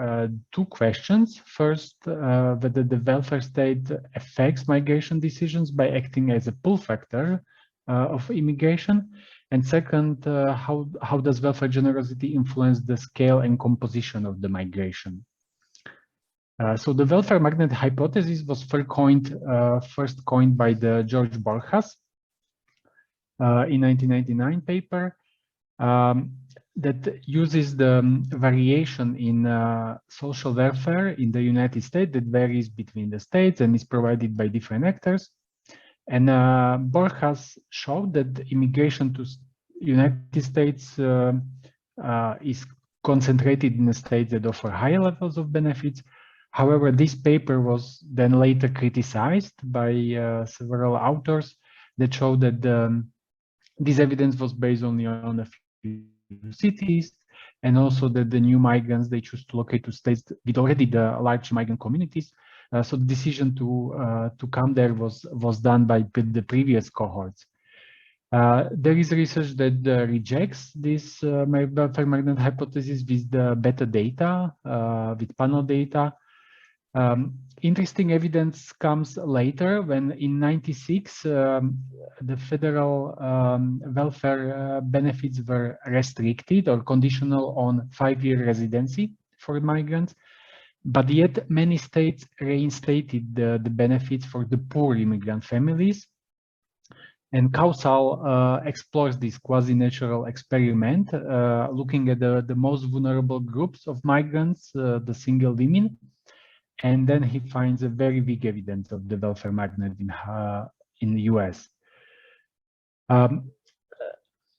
two questions. First, whether the welfare state affects migration decisions by acting as a pull factor of immigration. And second, how does welfare generosity influence the scale and composition of the migration? So the welfare magnet hypothesis was first coined by the George Borjas in 1999 paper that uses the variation in social welfare in the United States that varies between the states and is provided by different actors. And Borjas showed that immigration to United States is concentrated in the states that offer higher levels of benefits. However, this paper was then later criticized by several authors that showed that this evidence was based only on a few cities, and also that the new migrants, they choose to locate to states with already the large migrant communities. So the decision to come there was done by the previous cohorts. There is research that rejects this welfare magnet hypothesis with the better data, with panel data. Interesting evidence comes later when in '96 the federal welfare benefits were restricted or conditional on 5-year residency for migrants, but yet many states reinstated the benefits for the poor immigrant families. And Causal explores this quasi-natural experiment, looking at the most vulnerable groups of migrants, the single women. And then he finds a very big evidence of the welfare magnet in the US.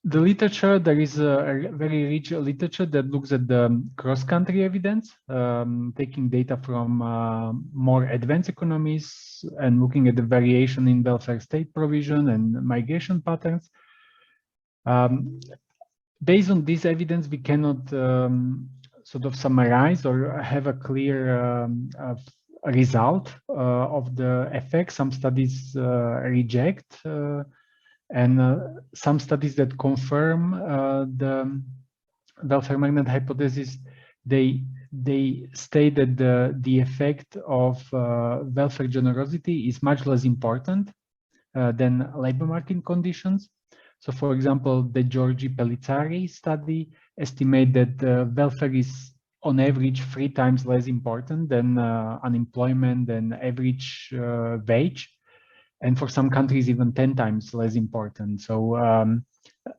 The literature, there is a very rich literature that looks at the cross-country evidence, taking data from more advanced economies and looking at the variation in welfare state provision and migration patterns. Based on this evidence, we cannot sort of summarize or have a clear result of the effect. Some studies reject and some studies that confirm the welfare magnet hypothesis, they state that the effect of welfare generosity is much less important than labor market conditions. So, for example, the Giorgi Pellizzari study estimate that welfare is on average 3 times less important than unemployment and average wage, and for some countries even 10 times less important. So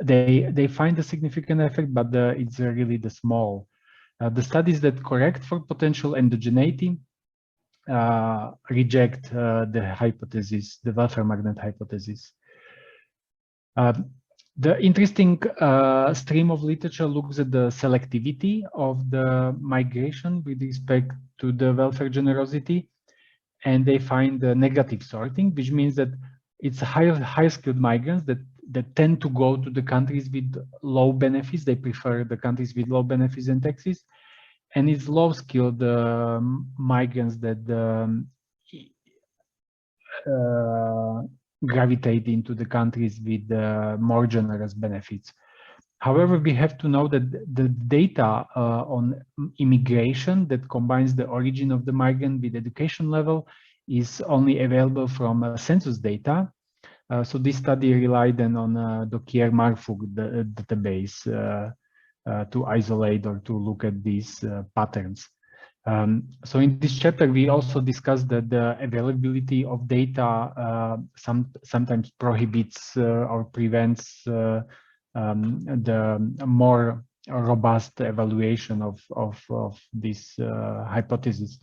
they find a significant effect, but it's really the small. The studies that correct for potential endogeneity reject the hypothesis, the welfare magnet hypothesis. The interesting stream of literature looks at the selectivity of the migration with respect to the welfare generosity, and they find the negative sorting, which means that it's high skilled migrants that tend to go to the countries with low benefits. They prefer the countries with low benefits and taxes, and it's low skilled migrants that gravitate into the countries with more generous benefits. However, we have to know that the data on immigration that combines the origin of the migrant with education level is only available from census data. So this study relied then on Dokier Marfug database to isolate or to look at these patterns. So in this chapter, we also discussed that the availability of data sometimes prohibits or prevents the more robust evaluation of this hypothesis.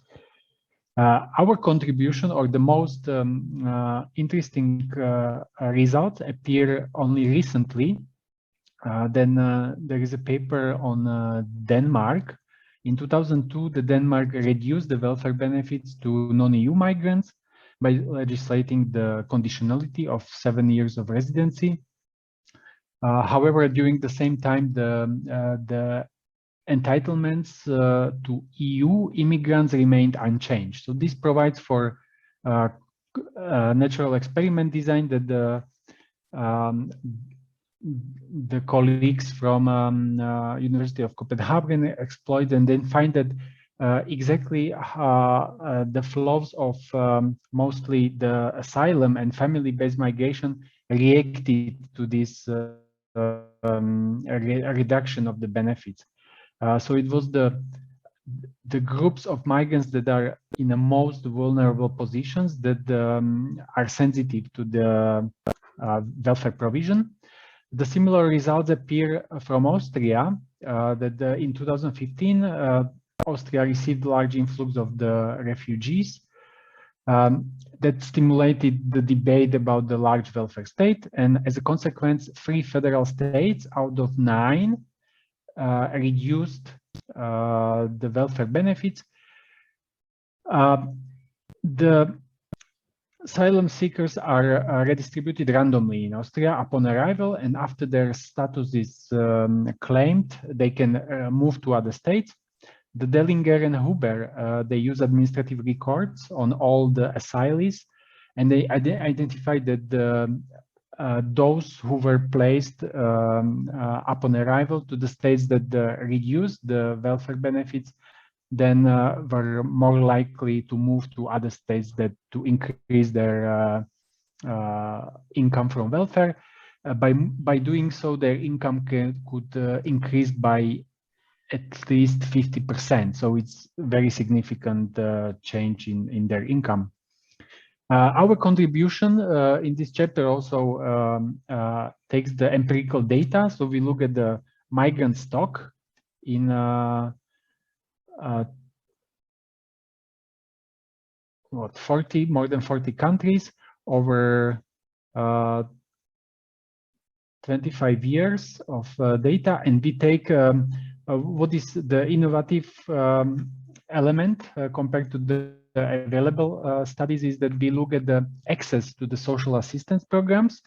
Our contribution, or the most interesting results, appear only recently. Then there is a paper on Denmark. In 2002, Denmark reduced the welfare benefits to non-EU migrants by legislating the conditionality of 7 years of residency. However, during the same time, the entitlements to EU immigrants remained unchanged. So this provides for natural experiment design that the colleagues from University of Copenhagen exploit, and then find that exactly the flows of mostly the asylum and family-based migration reacted to this reduction of the benefits. So it was the groups of migrants that are in the most vulnerable positions that are sensitive to the welfare provision. The similar results appear from Austria, that in 2015, Austria received large influx of the refugees that stimulated the debate about the large welfare state. And as a consequence, 3 federal states out of 9 reduced the welfare benefits. The asylum seekers are redistributed randomly in Austria upon arrival, and after their status is claimed, they can move to other states. The Dellinger and Huber, they use administrative records on all the asylees, and they identified that those who were placed upon arrival to the states that reduced the welfare benefits then were more likely to move to other states that to increase their income from welfare. By doing so, their income could increase by at least 50%. So it's very significant change in their income. Our contribution in this chapter also takes the empirical data. So we look at the migrant stock in more than 40 countries over 25 years of data, and we take what is the innovative element compared to the available studies is that we look at the access to the social assistance programs.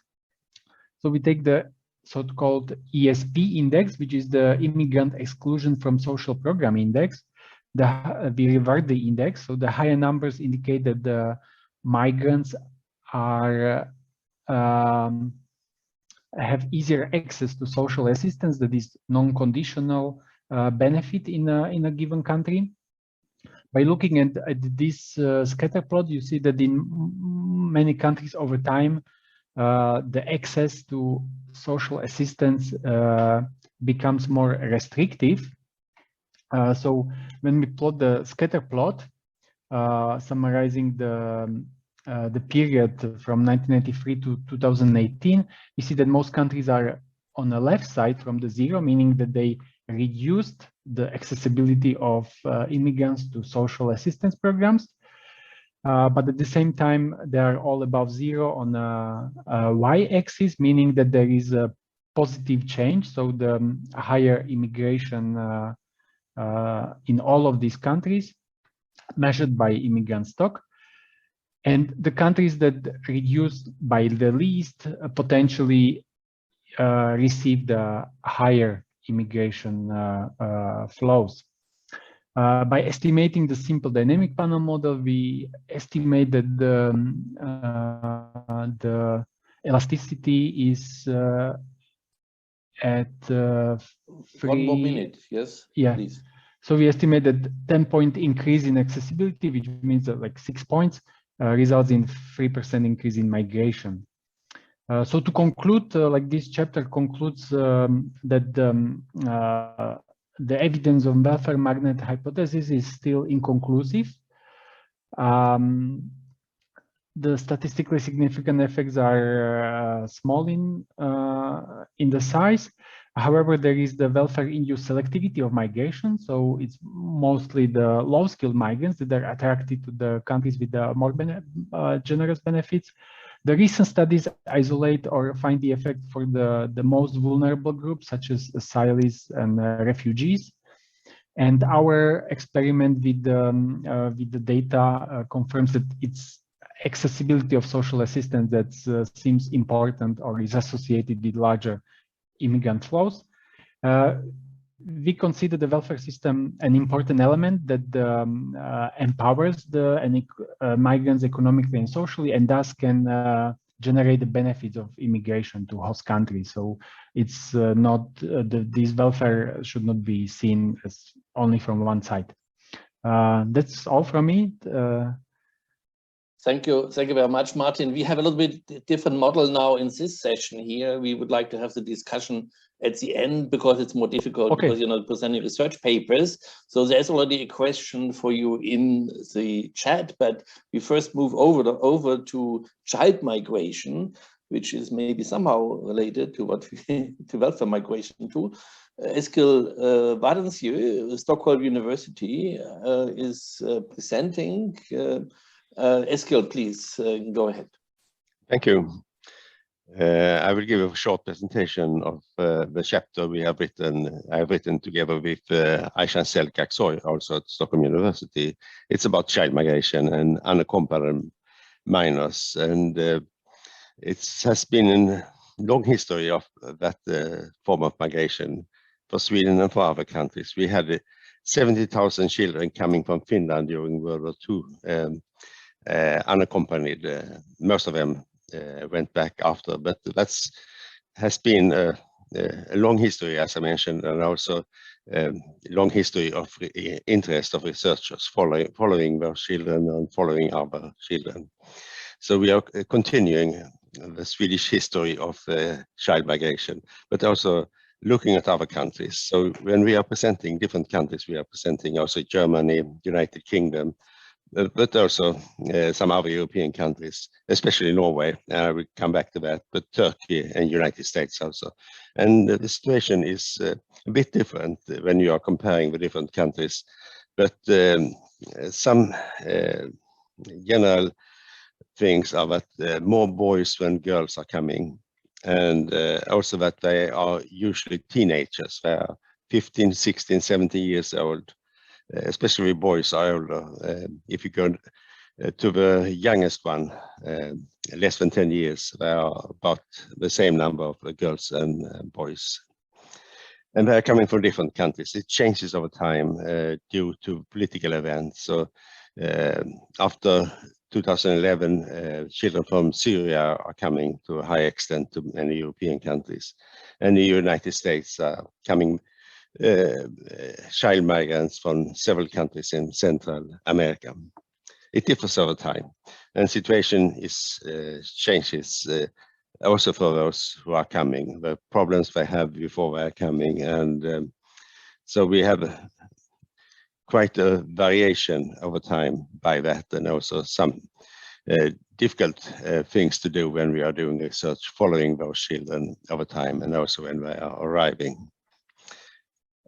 So we take the so-called ESP index, which is the immigrant exclusion from social program index. We revert the index. So the higher numbers indicate that the migrants are have easier access to social assistance, that is non-conditional benefit in a given country. By looking at this scatter plot, you see that in many countries over time, the access to social assistance becomes more restrictive. So when we plot the scatter plot, summarizing the period from 1993 to 2018, we see that most countries are on the left side from the 0, meaning that they reduced the accessibility of immigrants to social assistance programs. But at the same time, they are all above 0 on a y-axis, meaning that there is a positive change. So the higher immigration in all of these countries measured by immigrant stock. And the countries that reduced by the least potentially received higher immigration flows. By estimating the simple dynamic panel model, we estimated the elasticity is at 3. 1 more minute, yes, yeah. Please. So we estimated 10-point increase in accessibility, which means that like 6 points results in 3% increase in migration. So to conclude, like this chapter concludes that the evidence on welfare magnet hypothesis is still inconclusive. The statistically significant effects are small in the size. However, there is the welfare-induced selectivity of migration. So it's mostly the low-skilled migrants that are attracted to the countries with the more generous benefits. The recent studies isolate or find the effect for the most vulnerable groups, such as asylees and refugees. And our experiment with the data confirms that it's accessibility of social assistance that seems important or is associated with larger immigrant flows. We consider the welfare system an important element that empowers the migrants economically and socially, and thus can generate the benefits of immigration to host countries. So it's not this welfare should not be seen as only from one side. That's all from me. Thank you very much, Martin. We have a little bit different model now in this session here. We would like to have the discussion at the end because it's more difficult because you're not presenting research papers. So there's already a question for you in the chat, but we first move over to child migration, which is maybe somehow related to what we to welfare migration too. Eskil Wadensieu, Stockholm University, is presenting. Eskil, please go ahead. Thank you. I will give a short presentation of the chapter we have written. I have written together with Aishan Selkak-Soy, also at Stockholm University. It's about child migration and unaccompanied minors, and it has been a long history of that form of migration for Sweden and for other countries. We had 70,000 children coming from Finland during World War II. Unaccompanied. Most of them went back after, but has been a long history, as I mentioned, and also a long history of interest of researchers following those children and following other children. So we are continuing the Swedish history of child migration, but also looking at other countries. So when we are presenting different countries, we are presenting also Germany, United Kingdom, but also some other European countries, especially Norway. I will come back to that, but Turkey and United States also. And the situation is a bit different when you are comparing the different countries, but some general things are that more boys than girls are coming, and also that they are usually teenagers. They are 15, 16, 17 years old. Especially boys are older. If you go to the youngest one, less than 10 years, there are about the same number of girls and boys. And they're coming from different countries. It changes over time due to political events. So after 2011, children from Syria are coming to a high extent to many European countries. And the United States are coming child migrants from several countries in Central America. It differs over time, and situation is changes also for those who are coming, the problems they have before they are coming, and so we have quite a variation over time by that, and also some difficult things to do when we are doing research following those children over time, and also when they are arriving.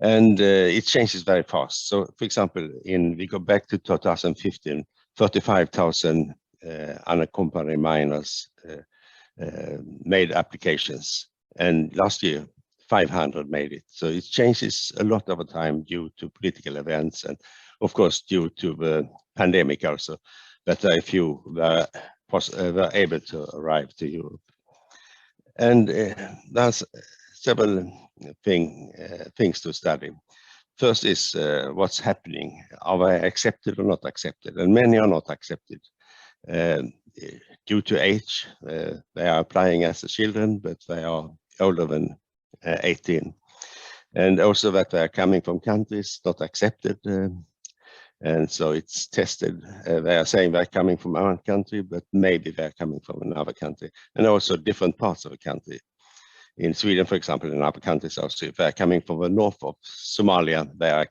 And it changes very fast. So, for example, we go back to 2015, 35,000 unaccompanied minors made applications, and last year 500 made it. So it changes a lot over time due to political events, and of course due to the pandemic also, that very few were able to arrive to Europe. And there's several things to study. First is what's happening. Are they accepted or not accepted? And many are not accepted due to age. They are applying as children, but they are older than 18. And also that they are coming from countries not accepted. And so it's tested. They are saying they're coming from our country, but maybe they're coming from another country. And also different parts of the country. In Sweden, for example, in other countries also, if they're coming from the north of Somalia, they are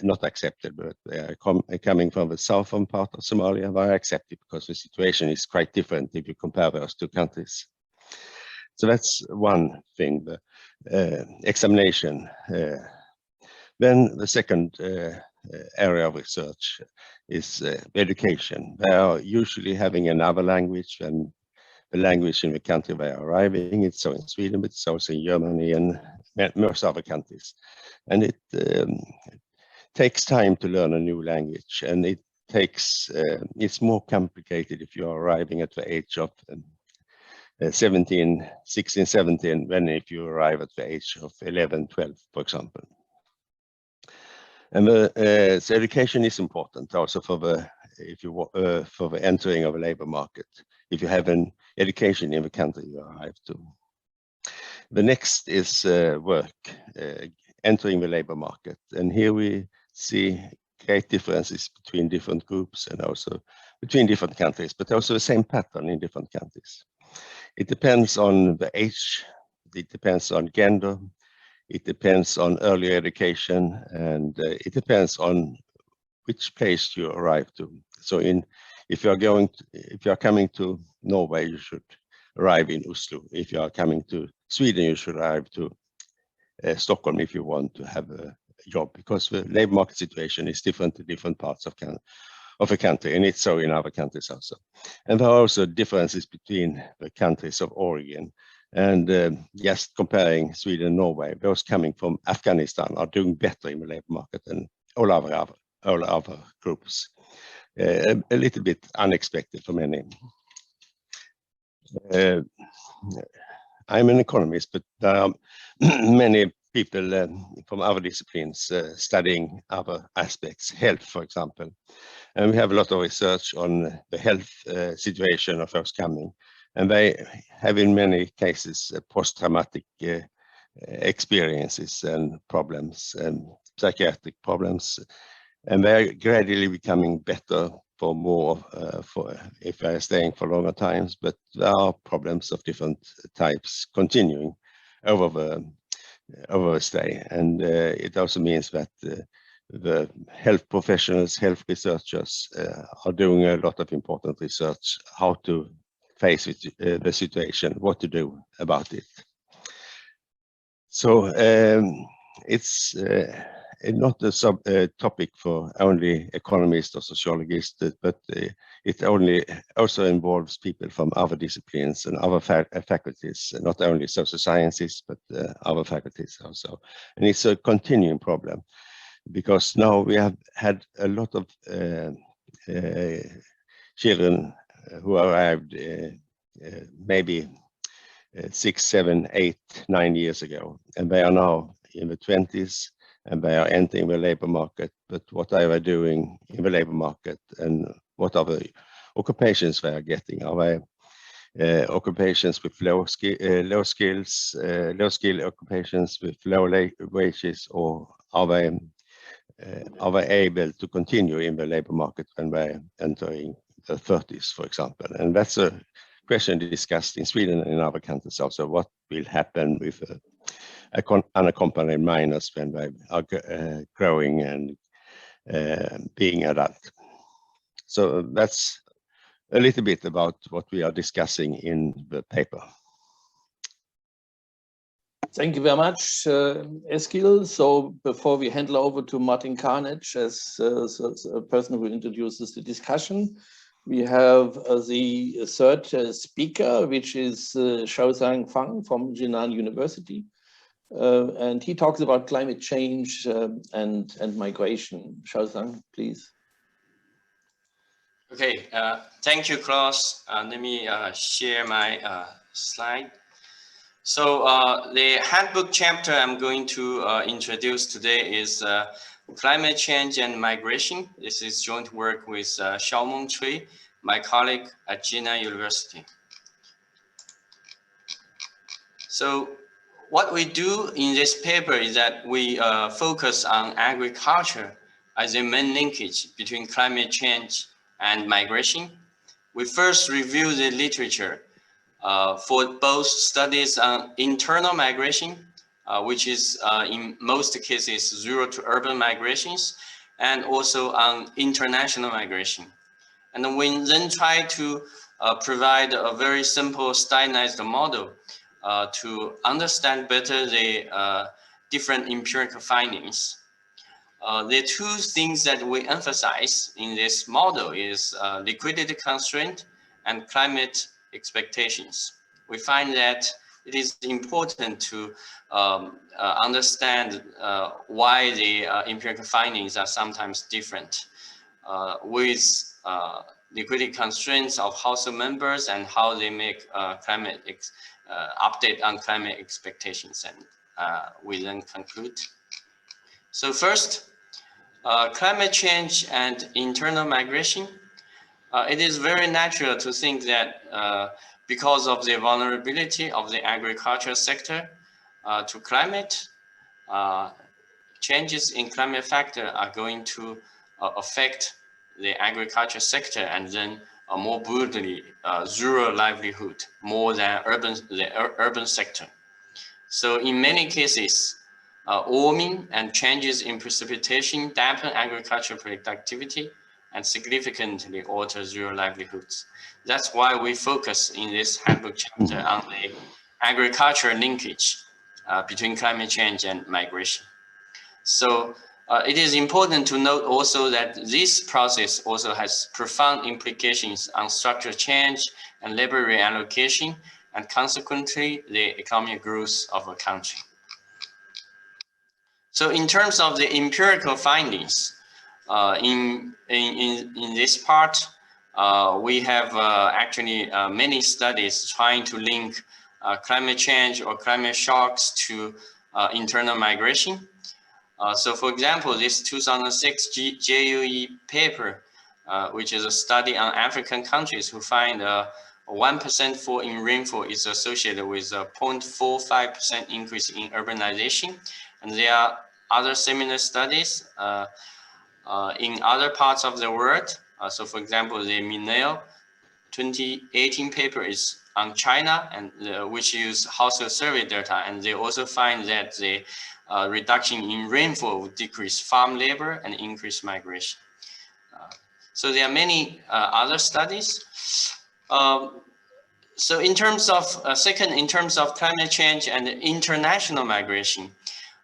not accepted, but they are coming from the southern part of Somalia, they are accepted because the situation is quite different if you compare those two countries. So that's one thing, the examination. Then the second area of research is education. They are usually having another language than the language in the country they are arriving. It's so in Sweden, but it's also in Germany and most other countries. And it takes time to learn a new language, and it takes, it's more complicated if you're arriving at the age of 16, 17, than if you arrive at the age of 11, 12, for example. And so education is important also for the, for the entering of a labor market. If you have an education in the country you arrive to. The next is work, entering the labor market. And here we see great differences between different groups and also between different countries, but also the same pattern in different countries. It depends on the age, it depends on gender, it depends on early education, and it depends on which place you arrive to. So if you are coming to Norway, you should arrive in Oslo. If you are coming to Sweden, you should arrive to Stockholm if you want to have a job, because the labor market situation is different in different parts of a country, and it's so in other countries also. And there are also differences between the countries of origin. And just comparing Sweden and Norway, those coming from Afghanistan are doing better in the labor market than all other groups. A little bit unexpected for many. I'm an economist, but there are many people from other disciplines studying other aspects, health, for example. And we have a lot of research on the health situation of those coming. And they have in many cases post-traumatic experiences and problems, and psychiatric problems. And they're gradually becoming better for more, if they're staying for longer times, but there are problems of different types continuing over the stay. And it also means that the health professionals, health researchers are doing a lot of important research, how to face the situation, what to do about it. So it's not a topic for only economists or sociologists, but it also involves people from other disciplines and other faculties, not only social sciences, but other faculties also. And it's a continuing problem, because now we have had a lot of children who arrived maybe 6, 7, 8, 9 years ago, and they are now in the 20s, and they are entering the labor market. But what are they doing in the labor market, and what are the occupations they are getting? Are they occupations with low skill occupations with low wages, or are they able to continue in the labor market when they're entering the 30s, for example? And that's a question discussed in Sweden and in other countries also. What will happen with unaccompanied minors when they are growing and being adult? So that's a little bit about what we are discussing in the paper. Thank you very much, Eskil. So before we hand over to Martin Carnage as a person who introduces the discussion, we have the third speaker, which is Xiaozhang Fang from Jinan University. And he talks about climate change and migration. Xiaozhang, please. Okay, thank you, Klaus. Let me share my slide. So the handbook chapter I'm going to introduce today is climate change and migration. This is joint work with Xiaomeng Cui, my colleague at Jena University. So what we do in this paper is that we focus on agriculture as a main linkage between climate change and migration. We first review the literature for both studies on internal migration, which is in most cases zero to urban migrations, and also on international migration. And we then try to provide a very simple standardized model to understand better the different empirical findings. The two things that we emphasize in this model is liquidity constraint and climate expectations. We find that it is important to understand why the empirical findings are sometimes different with liquidity constraints of household members and how they make update on climate expectations. And we then conclude. So first, climate change and internal migration. It is very natural to think that because of the vulnerability of the agricultural sector to climate, changes in climate factor are going to affect the agriculture sector and then more brutally rural livelihood more than the urban sector. So in many cases, warming and changes in precipitation dampen agricultural productivity and significantly alter rural livelihoods. That's why we focus in this handbook chapter on the agricultural linkage between climate change and migration. So it is important to note also that this process also has profound implications on structural change and labor reallocation, and consequently the economic growth of a country. So in terms of the empirical findings, in this part, we have actually many studies trying to link climate change or climate shocks to internal migration. So for example, this 2006 GLO paper, which is a study on African countries who find a 1% fall in rainfall is associated with a 0.45% increase in urbanization. And there are other similar studies in other parts of the world. So for example, the Mineo 2018 paper is on China, and which use household survey data. And they also find that the reduction in rainfall would decrease farm labor and increase migration. So there are many other studies. So in terms of, second, in terms of climate change and international migration,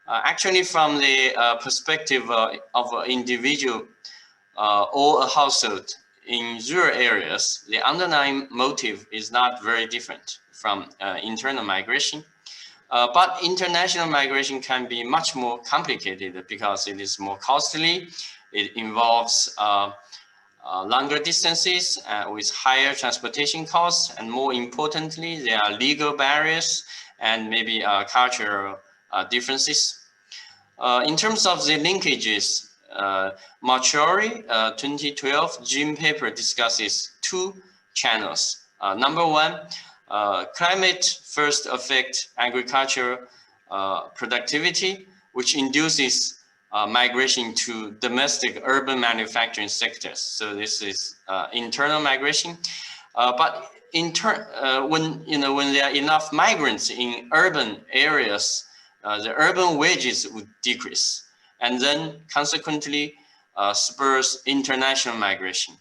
actually from the perspective of an individual or a household in rural areas, the underlying motive is not very different from internal migration. But international migration can be much more complicated because it is more costly. It involves longer distances with higher transportation costs, and more importantly, there are legal barriers and maybe cultural differences. In terms of the linkages, Marchiori 2012 Jim paper discusses two channels. Number one, climate first affects agriculture productivity, which induces migration to domestic urban manufacturing sectors. So this is internal migration. But when there are enough migrants in urban areas, the urban wages would decrease, and then consequently spurs international migration.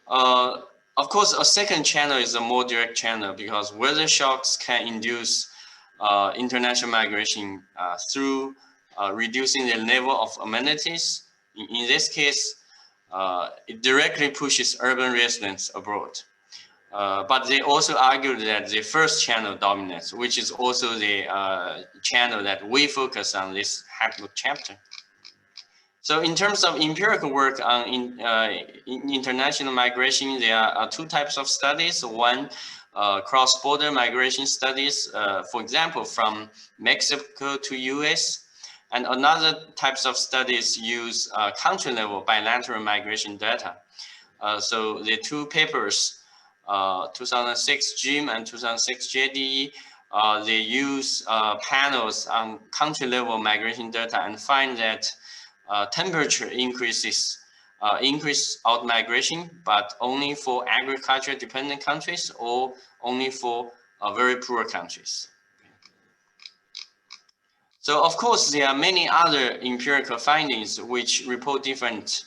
Of course, a second channel is a more direct channel because weather shocks can induce international migration through reducing the level of amenities. In this case, it directly pushes urban residents abroad. But they also argued that the first channel dominates, which is also the channel that we focus on this handbook chapter. So in terms of empirical work on international migration, there are two types of studies. One cross-border migration studies, for example, from Mexico to US. And another types of studies use country-level bilateral migration data. So the two papers, 2006 GIM and 2006 JDE, they use panels on country-level migration data and find that temperature increase out-migration, but only for agriculture-dependent countries or only for very poor countries. So of course, there are many other empirical findings which report different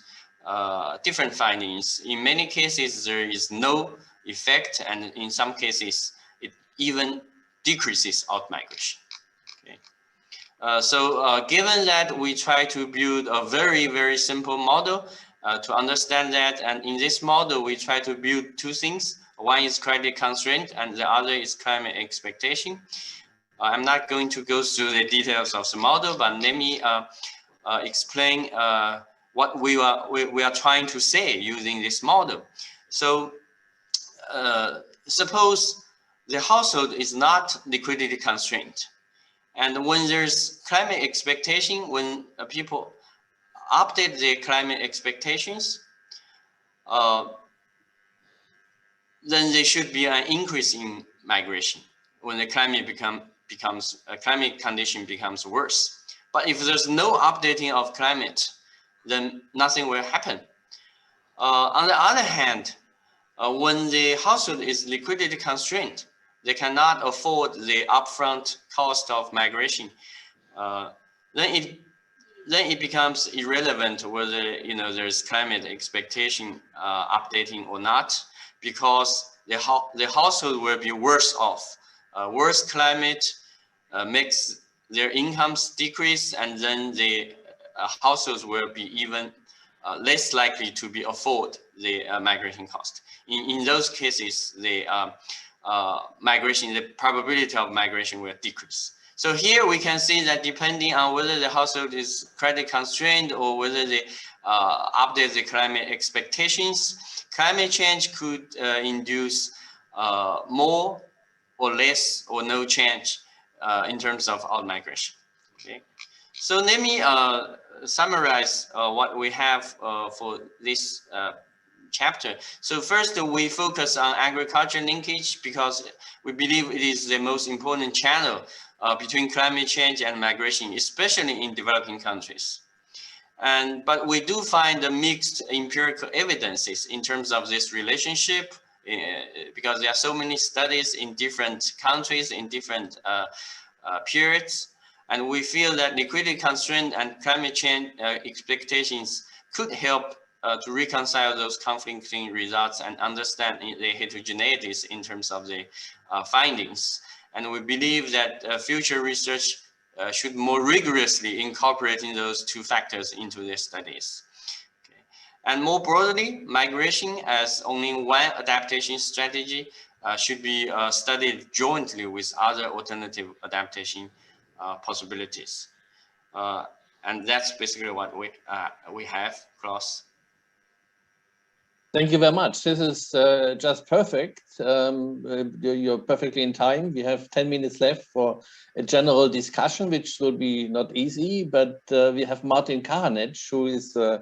findings. In many cases, there is no effect, and in some cases, it even decreases out-migration. Okay. Given that we try to build a very, very simple model to understand that, and in this model, we try to build two things. One is credit constraint, and the other is climate expectation. I'm not going to go through the details of the model, but let me explain what we are trying to say using this model. So suppose the household is not liquidity constrained. And when there's climate expectation, when people update their climate expectations, then there should be an increase in migration when the climate climate condition becomes worse. But if there's no updating of climate, then nothing will happen. On the other hand, when the household is liquidity constrained, they cannot afford the upfront cost of migration. Then it becomes irrelevant whether there's climate expectation updating or not, because the household will be worse off. Worse climate makes their incomes decrease, and then the households will be even less likely to be afford the migration cost. In those cases, the probability of migration will decrease. So here we can see that depending on whether the household is credit constrained or whether they update the climate expectations, climate change could induce more or less or no change in terms of out-migration. Okay, so let me summarize what we have for this chapter. So first, we focus on agriculture linkage because we believe it is the most important channel between climate change and migration, especially in developing countries. But we do find the mixed empirical evidences in terms of this relationship, because there are so many studies in different countries in different periods. And we feel that liquidity constraint and climate change expectations could help to reconcile those conflicting results and understand the heterogeneities in terms of the findings. And we believe that future research should more rigorously incorporating those two factors into their studies. Okay. And more broadly, migration as only one adaptation strategy should be studied jointly with other alternative adaptation possibilities. And that's basically what we have, Klaus. Thank you very much. This is just perfect. You're perfectly in time. We have 10 minutes left for a general discussion, which will be not easy, but we have Martin Karanec, who is a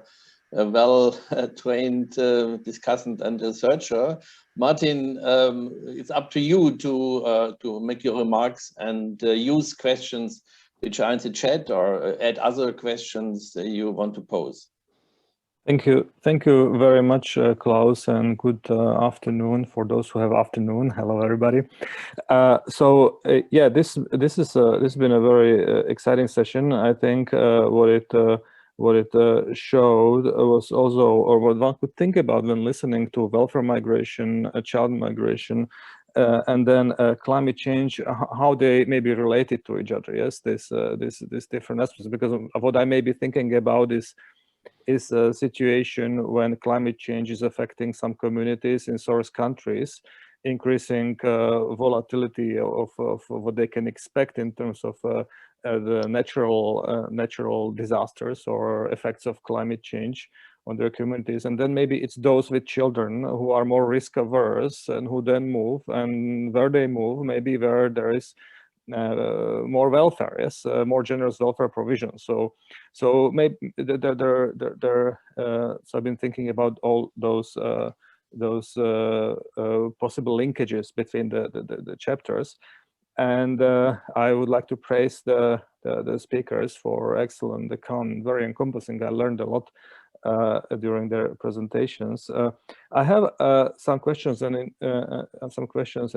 well-trained discussant and researcher. Martin, it's up to you to make your remarks and use questions which are in the chat or add other questions you want to pose. Thank you very much, Klaus, and good afternoon for those who have afternoon. Hello, everybody. Yeah, this has been a very exciting session. I think what it showed was also, or what one could think about when listening to welfare migration, child migration, and then climate change, how they may be related to each other. Yes, this different aspects, because of what I may be thinking about is a situation when climate change is affecting some communities in source countries, increasing volatility of what they can expect in terms of the natural disasters or effects of climate change, their communities. And then maybe it's those with children who are more risk averse and who then move, and where they move, maybe where there is more welfare, yes, more generous welfare provision. So maybe so I've been thinking about all those possible linkages between the chapters, and I would like to praise the speakers for excellent, very encompassing. I learned a lot during their presentations. I have some questions, and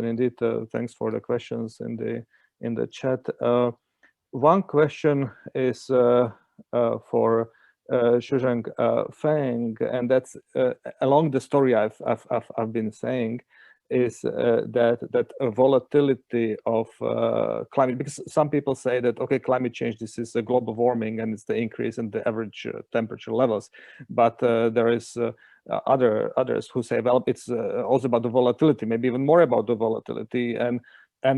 indeed thanks for the questions in the chat. One question is for Shuzheng Feng, and that's along the story I've been saying, is that volatility of climate, because some people say that, okay, climate change, this is a global warming and it's the increase in the average temperature levels, but there is others who say, well, it's also about the volatility, maybe even more about the volatility, and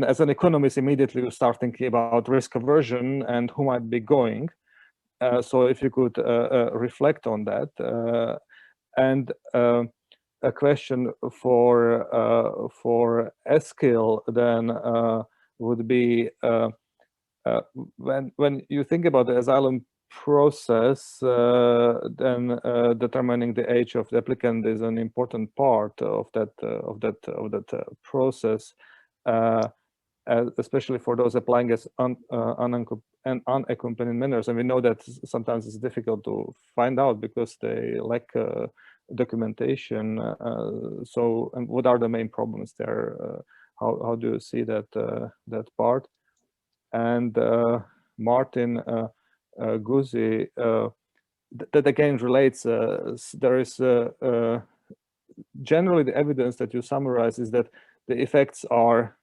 as an economist, immediately you start thinking about risk aversion and who might be going. So if you could reflect on that. And a question for Eskil then would be, when you think about the asylum process, then determining the age of the applicant is an important part of that process. Especially for those applying as unaccompanied minors, and we know that sometimes it's difficult to find out because they lack documentation. So, and what are the main problems there? How do you see that part? And Martin Guzzi, that again relates. There is generally the evidence that you summarize is that the effects are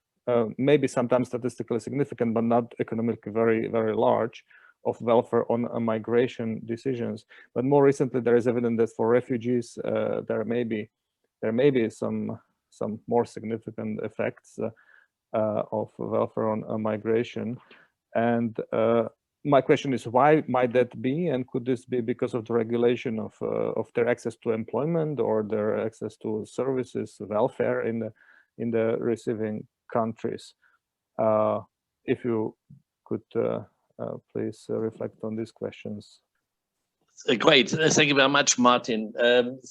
maybe sometimes statistically significant, but not economically very large, of welfare on migration decisions. But more recently, there is evidence that for refugees, there may be some more significant effects of welfare on migration. And my question is, why might that be? And could this be because of the regulation of their access to employment or their access to services, welfare in the receiving countries? If you could please reflect on these questions. Great, thank you very much, Martin.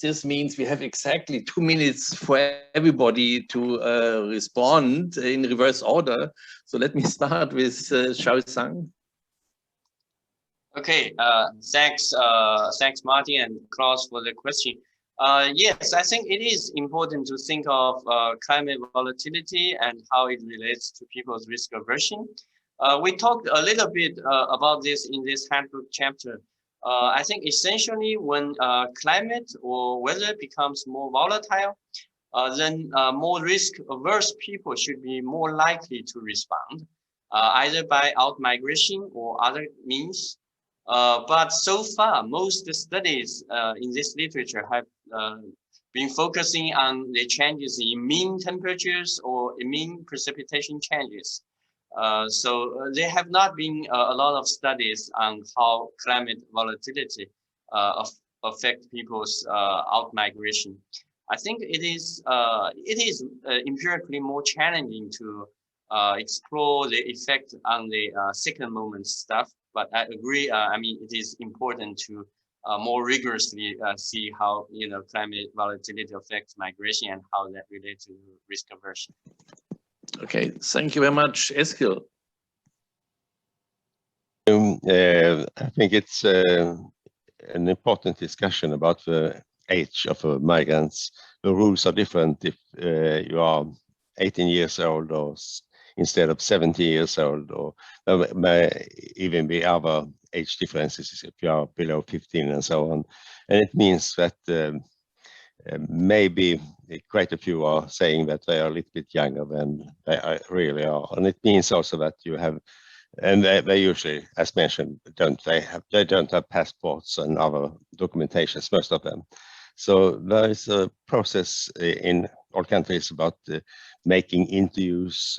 This means we have exactly 2 minutes for everybody to respond in reverse order. So let me start with Xiaosang. Okay, thanks Martin and Klaus for the question. Yes, I think it is important to think of climate volatility and how it relates to people's risk aversion. We talked a little bit about this in this handbook chapter. I think essentially when climate or weather becomes more volatile, then more risk-averse people should be more likely to respond, either by out-migration or other means. But so far, most studies in this literature have been focusing on the changes in mean temperatures or mean precipitation changes. So there have not been a lot of studies on how climate volatility affect people's out-migration. I think it is empirically more challenging to explore the effect on the second moment stuff. But I agree. I mean, it is important to more rigorously see how climate volatility affects migration and how that relates to risk aversion. Okay, thank you very much, Eskil. I think it's an important discussion about the age of migrants. The rules are different if you are 18 years old or instead of 70 years old, or there may even be other age differences if you are below 15 and so on. And it means that maybe quite a few are saying that they are a little bit younger than they really are. And it means also that you have, and they usually, as mentioned, they don't have passports and other documentations, most of them. So there is a process in all countries about making interviews,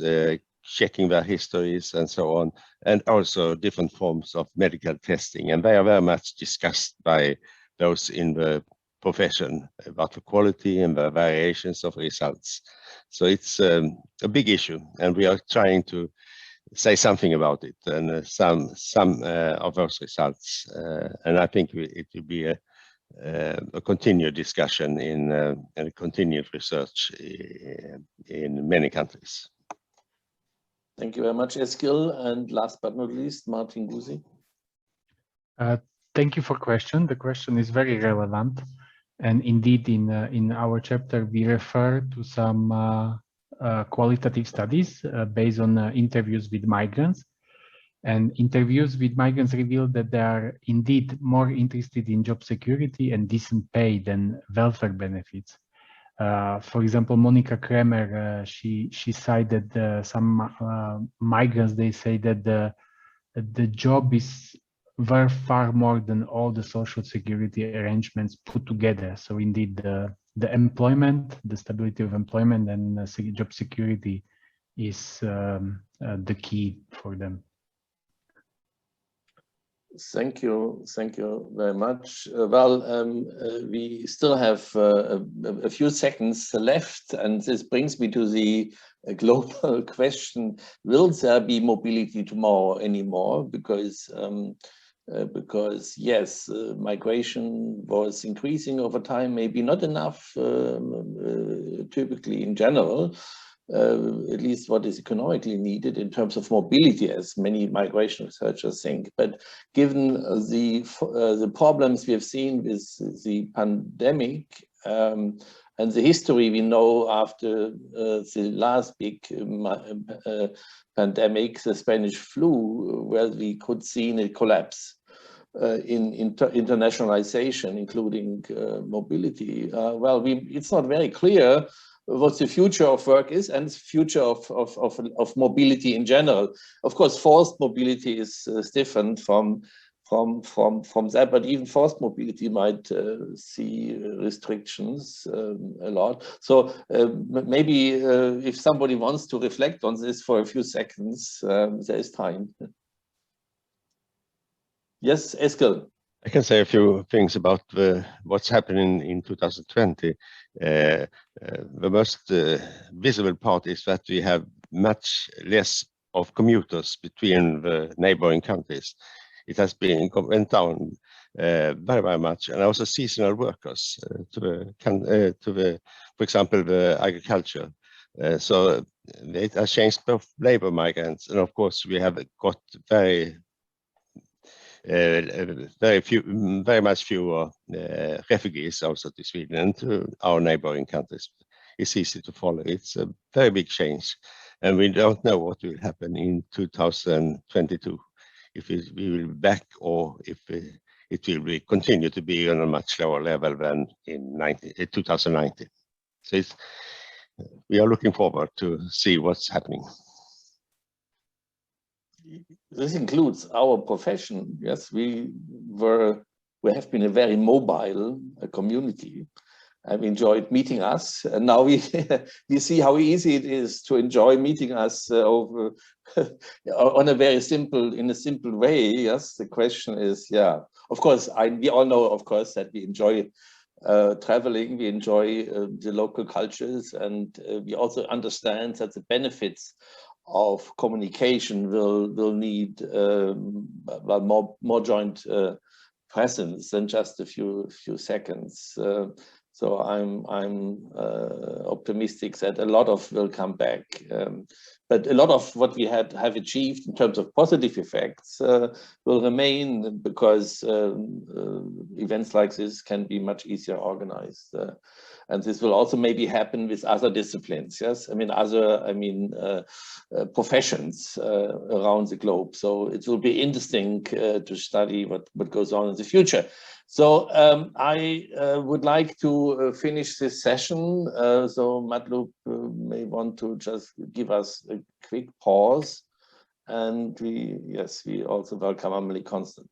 checking their histories and so on, and also different forms of medical testing. And they are very much discussed by those in the profession about the quality and the variations of results. So it's a big issue, and we are trying to say something about it and some of those results. And I think it will be a continued discussion and a continued research in many countries. Thank you very much, Eskil. And last but not least, Martin Gusi. Thank you for question. The question is very relevant. And indeed, in our chapter, we refer to some qualitative studies based on interviews with migrants. And interviews with migrants reveal that they are indeed more interested in job security and decent pay than welfare benefits. For example, Monica Kremer, she cited some migrants. They say that the job is worth far more than all the social security arrangements put together. So indeed, the employment, the stability of employment and job security is the key for them. Thank you very much. We still have a few seconds left, and this brings me to the global question: will there be mobility tomorrow anymore? Because yes, migration was increasing over time, maybe not enough, typically in general. At least what is economically needed in terms of mobility, as many migration researchers think. But given the problems we have seen with the pandemic and the history we know after the last big pandemic, the Spanish flu, where we could see a collapse in internationalization, including mobility. It's not very clear what the future of work is and the future of mobility in general. Of course, forced mobility is different from that, but even forced mobility might see restrictions a lot. So maybe if somebody wants to reflect on this for a few seconds, there is time. Yes, Eskil. I can say a few things about what's happening in 2020. The most visible part is that we have much less of commuters between the neighboring countries. It has went down very much, and also seasonal workers for example, the agriculture. So it has changed both labor migrants, and of course we have got very much fewer refugees also to Sweden and to our neighboring countries. It's easy to follow. It's a very big change, and we don't know what will happen in 2022, if we will be back or if it will continue to be on a much lower level than in 2019. So we are looking forward to see what's happening. This includes our profession. Yes, we have been a very mobile community. I've enjoyed meeting us, and now we see how easy it is to enjoy meeting us over in a simple way. Yes, the question is, yeah, of course, we all know, of course, that we enjoy traveling, we enjoy the local cultures, and we also understand that the benefits of communication will need more joint presence than just a few seconds. So I'm optimistic that a lot of will come back, but a lot of what we have achieved in terms of positive effects will remain, because events like this can be much easier organized. And this will also maybe happen with other disciplines. Yes, professions around the globe. So it will be interesting to study what goes on in the future. So I would like to finish this session. So Matloop may want to just give us a quick pause, and we also welcome Amelie Constant.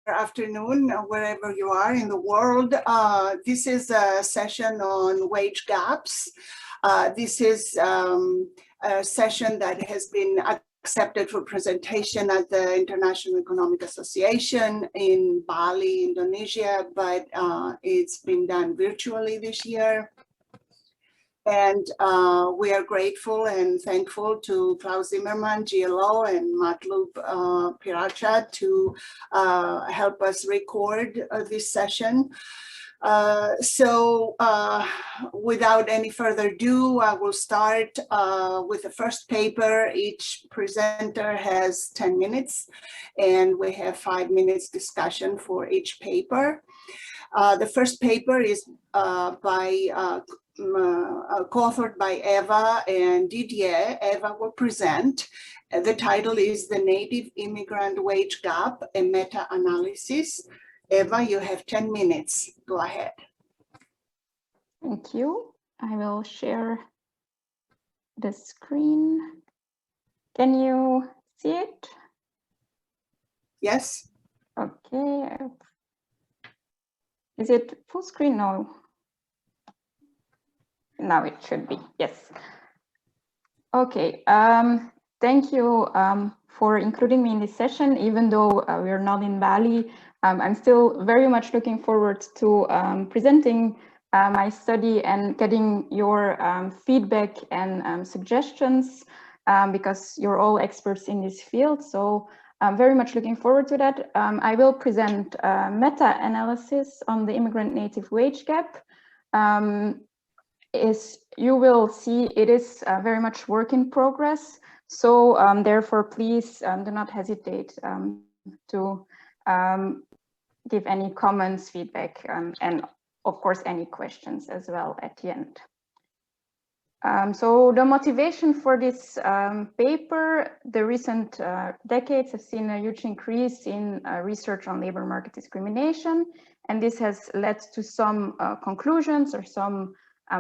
afternoon, wherever you are in the world. This is a session on wage gaps. This is a session that has been accepted for presentation at the International Economic Association in Bali, Indonesia, but it's been done virtually this year. And we are grateful and thankful to Klaus Zimmermann, GLO, and Matlub Piracha to help us record this session. Without any further ado, I will start with the first paper. Each presenter has 10 minutes, and we have 5 minutes discussion for each paper. The first paper is co-authored by Eva and Didier. Eva will present. The title is The Native Immigrant Wage Gap, a Meta-Analysis. Eva, you have 10 minutes. Go ahead. Thank you. I will share the screen. Can you see it? Yes. Okay. Is it full screen? No. Now it should be, yes. Okay, thank you for including me in this session. Even though we're not in Bali, I'm still very much looking forward to presenting my study and getting your feedback and suggestions because you're all experts in this field. So I'm very much looking forward to that. I will present meta-analysis on the immigrant native wage gap. You will see, it is very much work in progress. So therefore, please do not hesitate to give any comments, feedback, and of course, any questions as well at the end. So the motivation for this paper, the recent decades have seen a huge increase in research on labor market discrimination. And this has led to some conclusions or some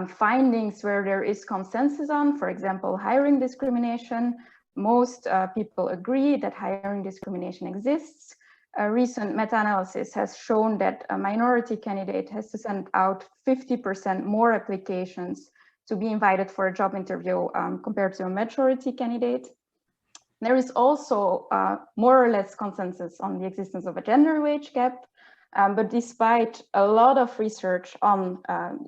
findings where there is consensus on, for example, hiring discrimination. Most people agree that hiring discrimination exists. A recent meta-analysis has shown that a minority candidate has to send out 50% more applications to be invited for a job interview compared to a majority candidate. There is also more or less consensus on the existence of a gender wage gap. But despite a lot of research on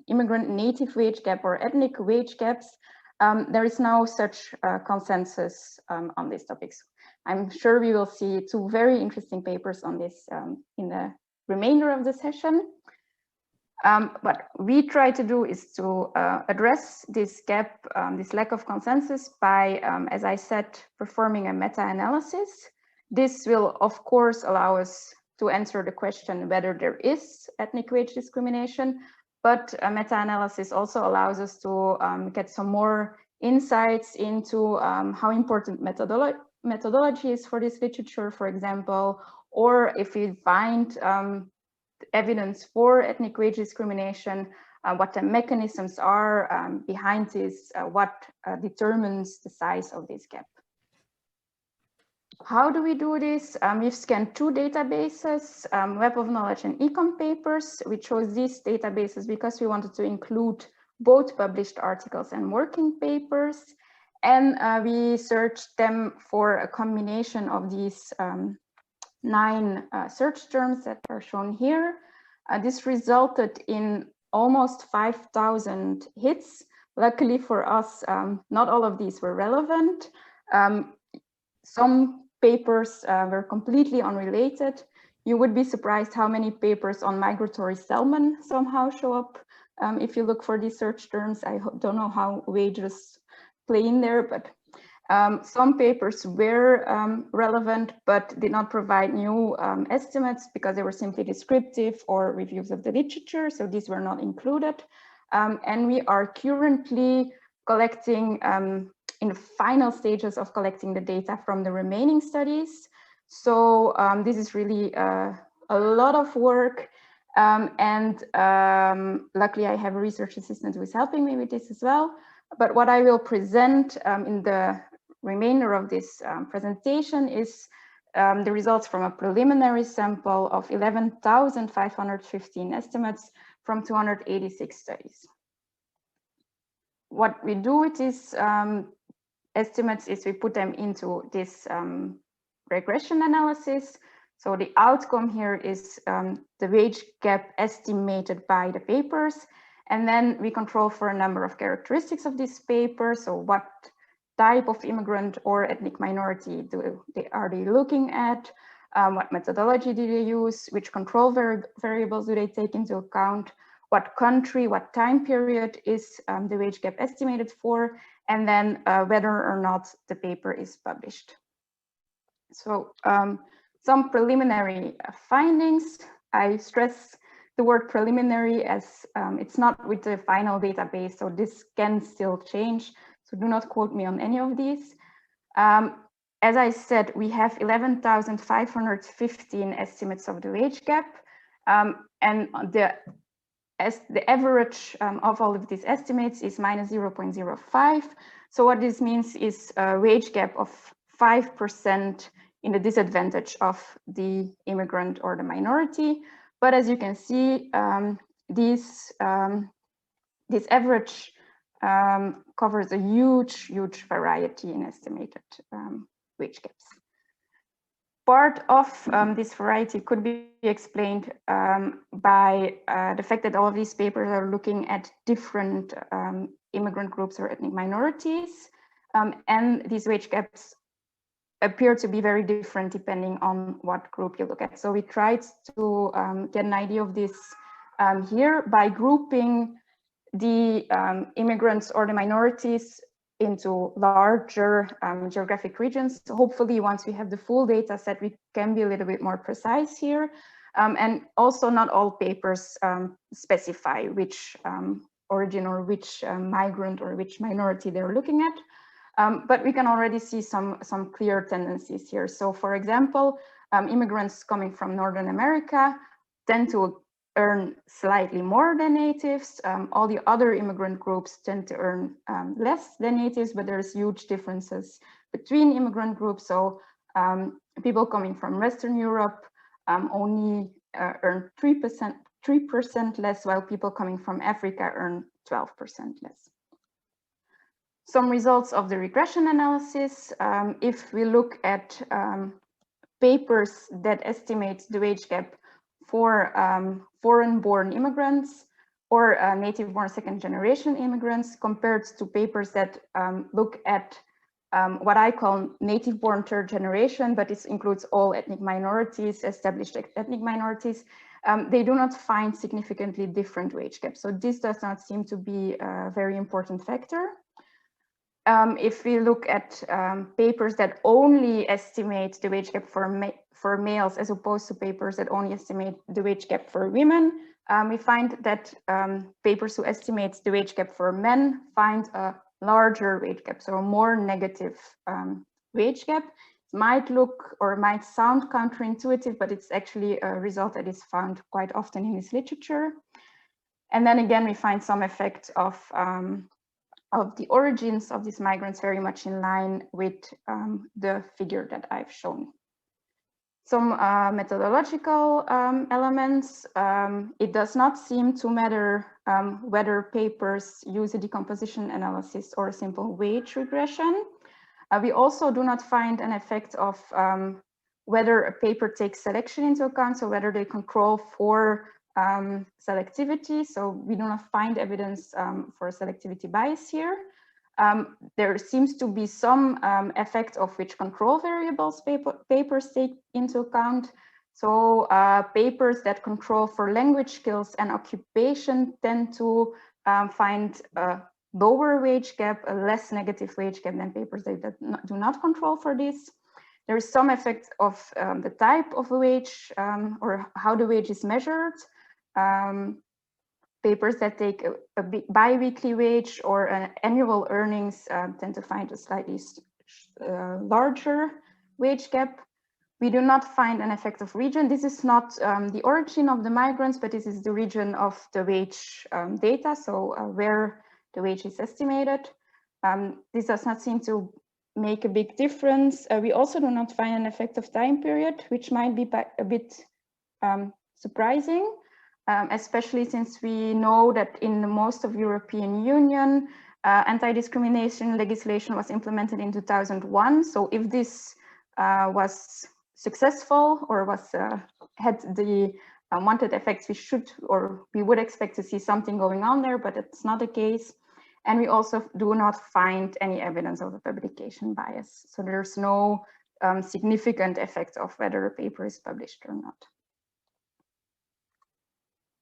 immigrant native wage gap or ethnic wage gaps, there is no such consensus on these topics. I'm sure we will see 2 very interesting papers on this in the remainder of the session. What we try to do is to address this gap, this lack of consensus by, as I said, performing a meta-analysis. This will, of course, allow us to answer the question whether there is ethnic wage discrimination, but a meta-analysis also allows us to get some more insights into how important methodology is for this literature, for example, or if we find evidence for ethnic wage discrimination, what the mechanisms are behind this, what determines the size of this gap. How do we do this? We've scanned 2 databases, Web of Knowledge and Econ Papers. We chose these databases because we wanted to include both published articles and working papers. And we searched them for a combination of these 9 search terms that are shown here. This resulted in almost 5,000 hits. Luckily for us, not all of these were relevant. Some papers were completely unrelated. You would be surprised how many papers on migratory salmon somehow show up. If you look for these search terms, I don't know how wages play in there, but some papers were relevant, but did not provide new estimates because they were simply descriptive or reviews of the literature. So these were not included. And we are currently collecting in the final stages of collecting the data from the remaining studies. So this is really a lot of work. Luckily I have a research assistant who is helping me with this as well. But what I will present in the remainder of this presentation is the results from a preliminary sample of 11,515 estimates from 286 studies. What we do with these estimates is we put them into this regression analysis. So the outcome here is the wage gap estimated by the papers. And then we control for a number of characteristics of this paper. So what type of immigrant or ethnic minority are they looking at? What methodology do they use? Which control variables do they take into account? What country, what time period is the wage gap estimated for? And then whether or not the paper is published. So some preliminary findings. I stress the word preliminary as it's not with the final database, so this can still change. So do not quote me on any of these. As I said, we have 11,515 estimates of the wage gap, and the average of all of these estimates is minus 0.05. So what this means is a wage gap of 5% in the disadvantage of the immigrant or the minority. But as you can see, this average covers a huge variety in estimated wage gaps. Part of this variety could be explained by the fact that all of these papers are looking at different immigrant groups or ethnic minorities, and these wage gaps appear to be very different depending on what group you look at. So we tried to get an idea of this here by grouping the immigrants or the minorities into larger geographic regions. So hopefully, once we have the full data set, we can be a little bit more precise here. And also not all papers specify which origin or which migrant or which minority they're looking at. But we can already see some clear tendencies here. So for example, immigrants coming from Northern America tend to earn slightly more than natives. All the other immigrant groups tend to earn less than natives, but there's huge differences between immigrant groups. So people coming from Western Europe only earn 3% less, while people coming from Africa earn 12% less. Some results of the regression analysis. If we look at papers that estimate the wage gap for foreign-born immigrants or native-born second-generation immigrants compared to papers that look at what I call native-born third generation, but this includes all ethnic minorities, established ethnic minorities, they do not find significantly different wage gaps. So this does not seem to be a very important factor. If we look at papers that only estimate the wage gap for males as opposed to papers that only estimate the wage gap for women, we find that papers who estimate the wage gap for men find a larger wage gap, so a more negative wage gap. It might look or might sound counterintuitive, but it's actually a result that is found quite often in this literature. And then again, we find some effect of the origins of these migrants very much in line with the figure that I've shown. Some methodological elements. It does not seem to matter whether papers use a decomposition analysis or a simple wage regression. We also do not find an effect of whether a paper takes selection into account, so whether they control for selectivity. So we do not find evidence for selectivity bias here. There seems to be some effect of which control variables papers take into account. So papers that control for language skills and occupation tend to find a lower wage gap, a less negative wage gap than papers that do not control for this. There is some effect of the type of a wage or how the wage is measured. Papers that take a bi-weekly wage or an annual earnings tend to find a slightly larger wage gap. We do not find an effect of region. This is not the origin of the migrants, but this is the region of the wage data, so where the wage is estimated. This does not seem to make a big difference. We also do not find an effect of time period, which might be a bit surprising, especially since we know that in most of European Union, anti-discrimination legislation was implemented in 2001. So if this was successful or was had the wanted effects, we would expect to see something going on there, but it's not the case. And we also do not find any evidence of a publication bias. So there's no significant effect of whether a paper is published or not.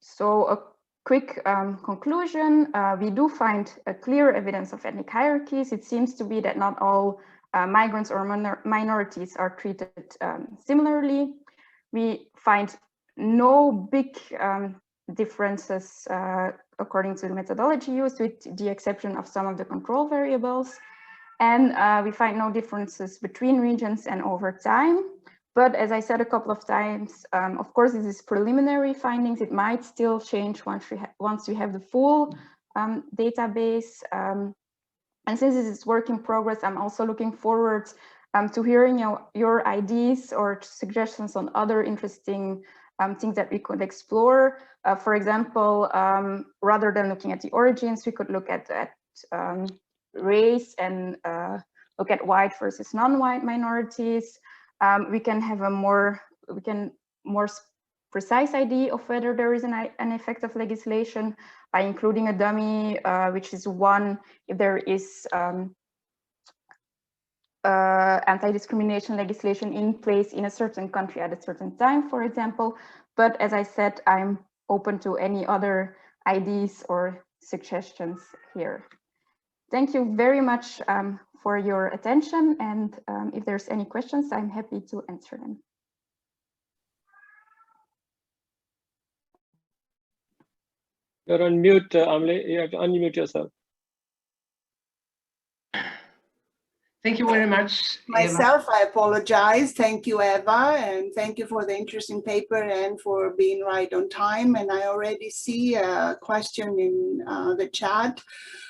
So a quick conclusion, we do find a clear evidence of ethnic hierarchies. It seems to be that not all migrants or minorities are treated similarly. We find no big differences according to the methodology used, with the exception of some of the control variables. And we find no differences between regions and over time. But as I said a couple of times, of course, this is preliminary findings. It might still change once we have the full database. And since this is work in progress, I'm also looking forward to hearing your ideas or suggestions on other interesting things that we could explore. For example, rather than looking at the origins, we could look at race and look at white versus non-white minorities. We can have a more precise idea of whether there is an effect of legislation by including a dummy, which is one if there is anti-discrimination legislation in place in a certain country at a certain time, for example. But as I said, I'm open to any other ideas or suggestions here. Thank you very much for your attention, and if there's any questions, I'm happy to answer them. You're on mute, Amelie. You have to unmute yourself. Thank you very much, Myself, Eva. I apologize. Thank you, Eva, and thank you for the interesting paper and for being right on time. And I already see a question in the chat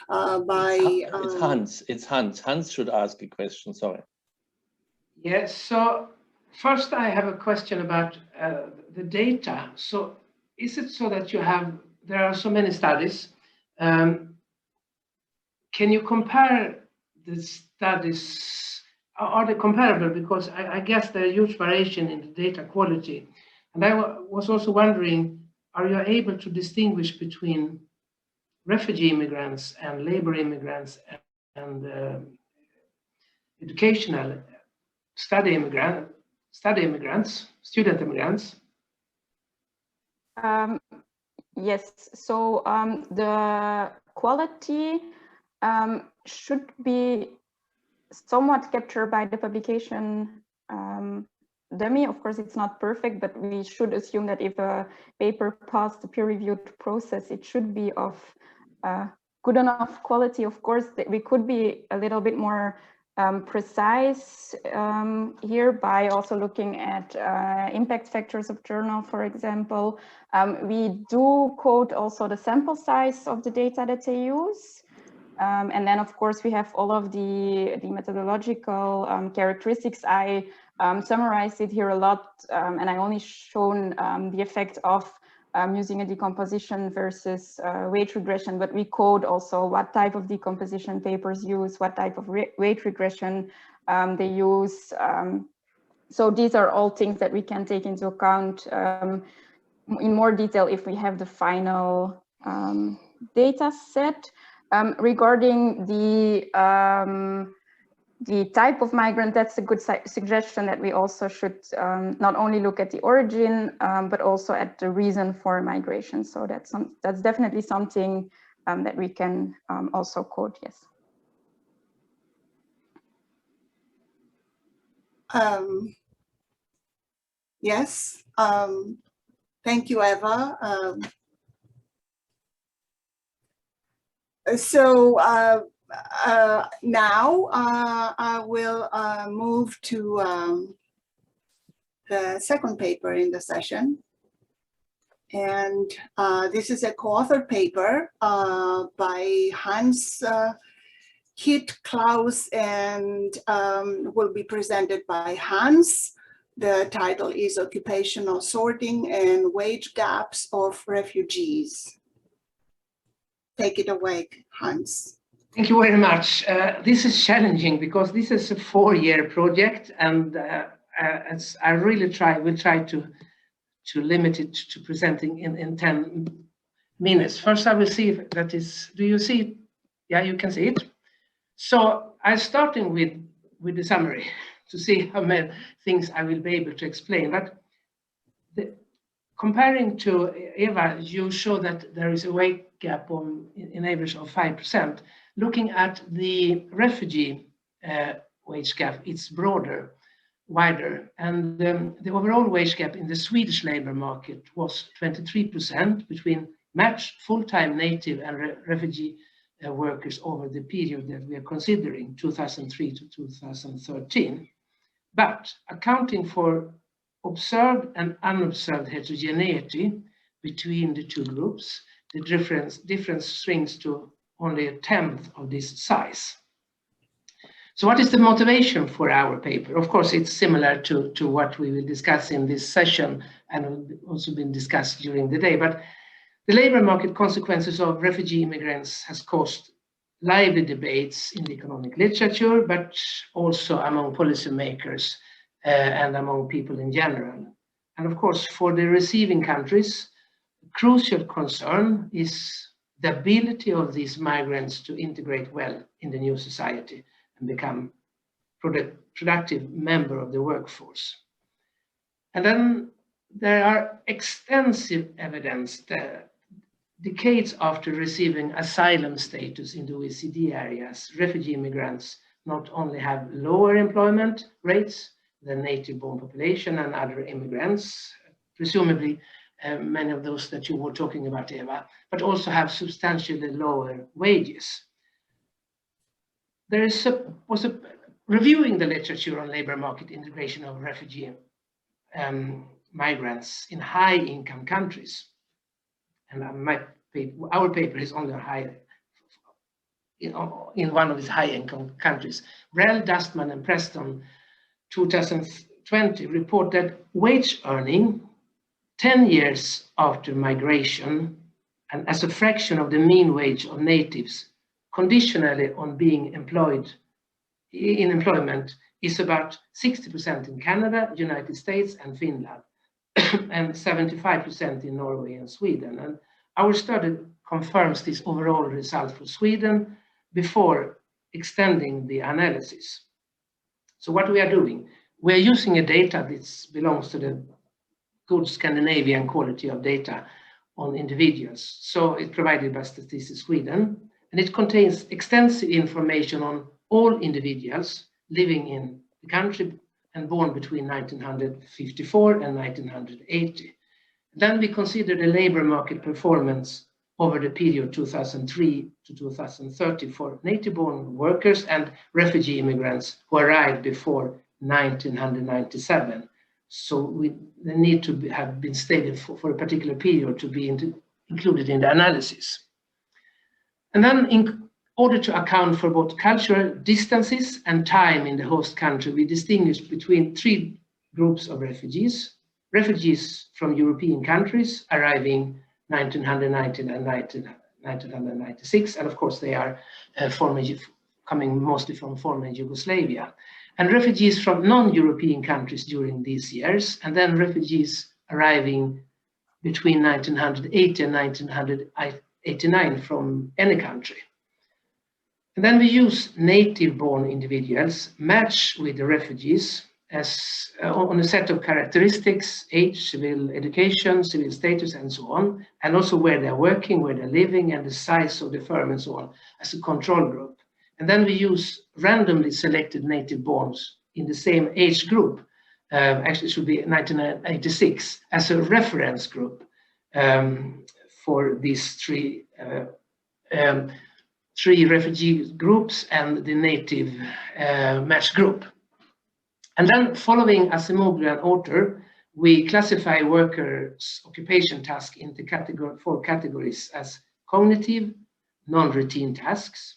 by... It's Hans. It's Hans. Hans should ask a question, sorry. Yes, so first I have a question about the data. So is it so that there are so many studies, can you compare the studies? Are they comparable? Because I guess there are huge variation in the data quality. And I was also wondering, are you able to distinguish between refugee immigrants and labor immigrants and educational student immigrants? Yes, so the quality should be somewhat captured by the publication dummy. Of course, it's not perfect, but we should assume that if a paper passed the peer-reviewed process, it should be of good enough quality. Of course, we could be a little bit more precise here by also looking at impact factors of journal, for example. We do quote also the sample size of the data that they use. And then, of course, we have all of the methodological characteristics. I summarized it here a lot, and I only shown the effect of using a decomposition versus weight regression, but we code also what type of decomposition papers use, what type of weight regression they use. So these are all things that we can take into account in more detail if we have the final data set. Regarding the type of migrant, that's a good suggestion that we also should not only look at the origin, but also at the reason for migration. So that's definitely something that we can also quote, yes. Yes, thank you, Eva. So now I will move to the second paper in the session. And this is a co-authored paper by Hans Hit, Klaus, and will be presented by Hans. The title is Occupational Sorting and Wage Gaps of Refugees. Take it away, Hans. Thank you very much. This is challenging because this is a 4-year project, and I really will try to limit it to presenting in 10 minutes. First, I will see if that is, do you see it? Yeah, you can see it. So I'm starting with the summary to see how many things I will be able to explain. But comparing to Eva, you show that there is a wage gap in average of 5%. Looking at the refugee wage gap, it's broader, wider. And the overall wage gap in the Swedish labor market was 23% between matched full-time native and refugee workers over the period that we are considering, 2003 to 2013. But accounting for observed and unobserved heterogeneity between the two groups, the difference shrinks to only a tenth of this size. So what is the motivation for our paper? Of course, it's similar to what we will discuss in this session and will also been discussed during the day. But the labor market consequences of refugee immigrants has caused lively debates in the economic literature, but also among policymakers and among people in general. And of course, for the receiving countries, a crucial concern is the ability of these migrants to integrate well in the new society and become productive member of the workforce. And then there are extensive evidence that decades after receiving asylum status in the OECD areas, refugee immigrants not only have lower employment rates than native-born population and other immigrants, presumably many of those that you were talking about, Eva, but also have substantially lower wages. There was reviewing the literature on labor market integration of refugee migrants in high-income countries. And our paper is only in one of these high-income countries. Rell, Dustman, and Preston, 2020, report that wage earning 10 years after migration and as a fraction of the mean wage of natives, conditionally on being employed in employment, is about 60% in Canada, United States, and Finland, and 75% in Norway and Sweden. And our study confirms this overall result for Sweden before extending the analysis. So what we are doing, we are using a data that belongs to the good Scandinavian quality of data on individuals. So it's provided by Statistics Sweden, and it contains extensive information on all individuals living in the country and born between 1954 and 1980. Then we consider the labor market performance over the period 2003 to 2030 for native-born workers and refugee immigrants who arrived before 1997. So they need to have been stayed for a particular period to be included in the analysis. And then in order to account for both cultural distances and time in the host country, we distinguish between 3 groups of refugees. Refugees from European countries arriving 1990 and 1996, and of course they are coming mostly from former Yugoslavia. And refugees from non-European countries during these years, and then refugees arriving between 1980 and 1989 from any country. And then we use native-born individuals matched with the refugees as on a set of characteristics: age, civil education, civil status, and so on, and also where they're working, where they're living, and the size of the firm, and so on, as a control group. And then we use randomly selected native-borns in the same age group, actually it should be 1986, as a reference group for these three refugee groups and the native match group. And then following Asimoglu and Orter, we classify workers' occupation tasks into 4 categories as cognitive, non-routine tasks,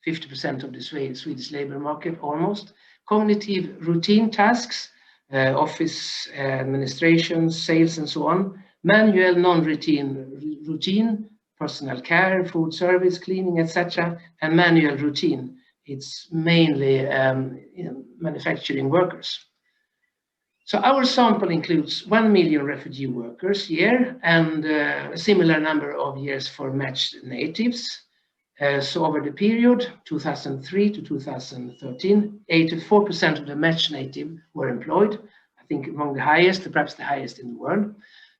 50% of the Swedish labor market almost. Cognitive routine tasks, office administration, sales, and so on. Manual, routine, personal care, food service, cleaning, etc. And manual routine, it's mainly manufacturing workers. So our sample includes 1 million refugee workers year and a similar number of years for matched natives. So over the period 2003 to 2013, 84% of the matched native were employed, I think among the highest, perhaps the highest in the world,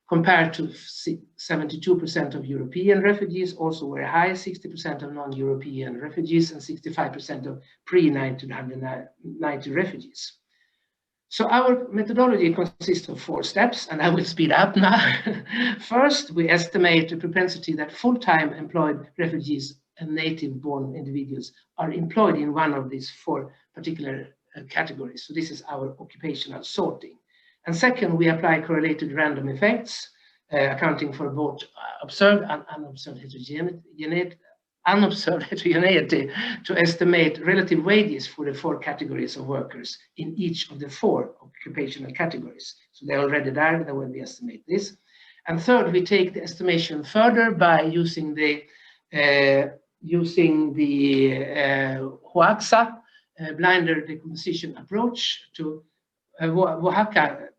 compared to 72% of European refugees, also very high, 60% of non-European refugees and 65% of pre-1990 refugees. So our methodology consists of 4 steps, and I will speed up now. First, we estimate the propensity that full-time employed refugees and native-born individuals are employed in one of these 4 particular categories. So this is our occupational sorting. And second, we apply correlated random effects, accounting for both observed and unobserved heterogeneity to estimate relative wages for the 4 categories of workers in each of the 4 occupational categories. So they're already there when we estimate this. And third, we take the estimation further by using the HOAXA blinder decomposition approach to Oaxaca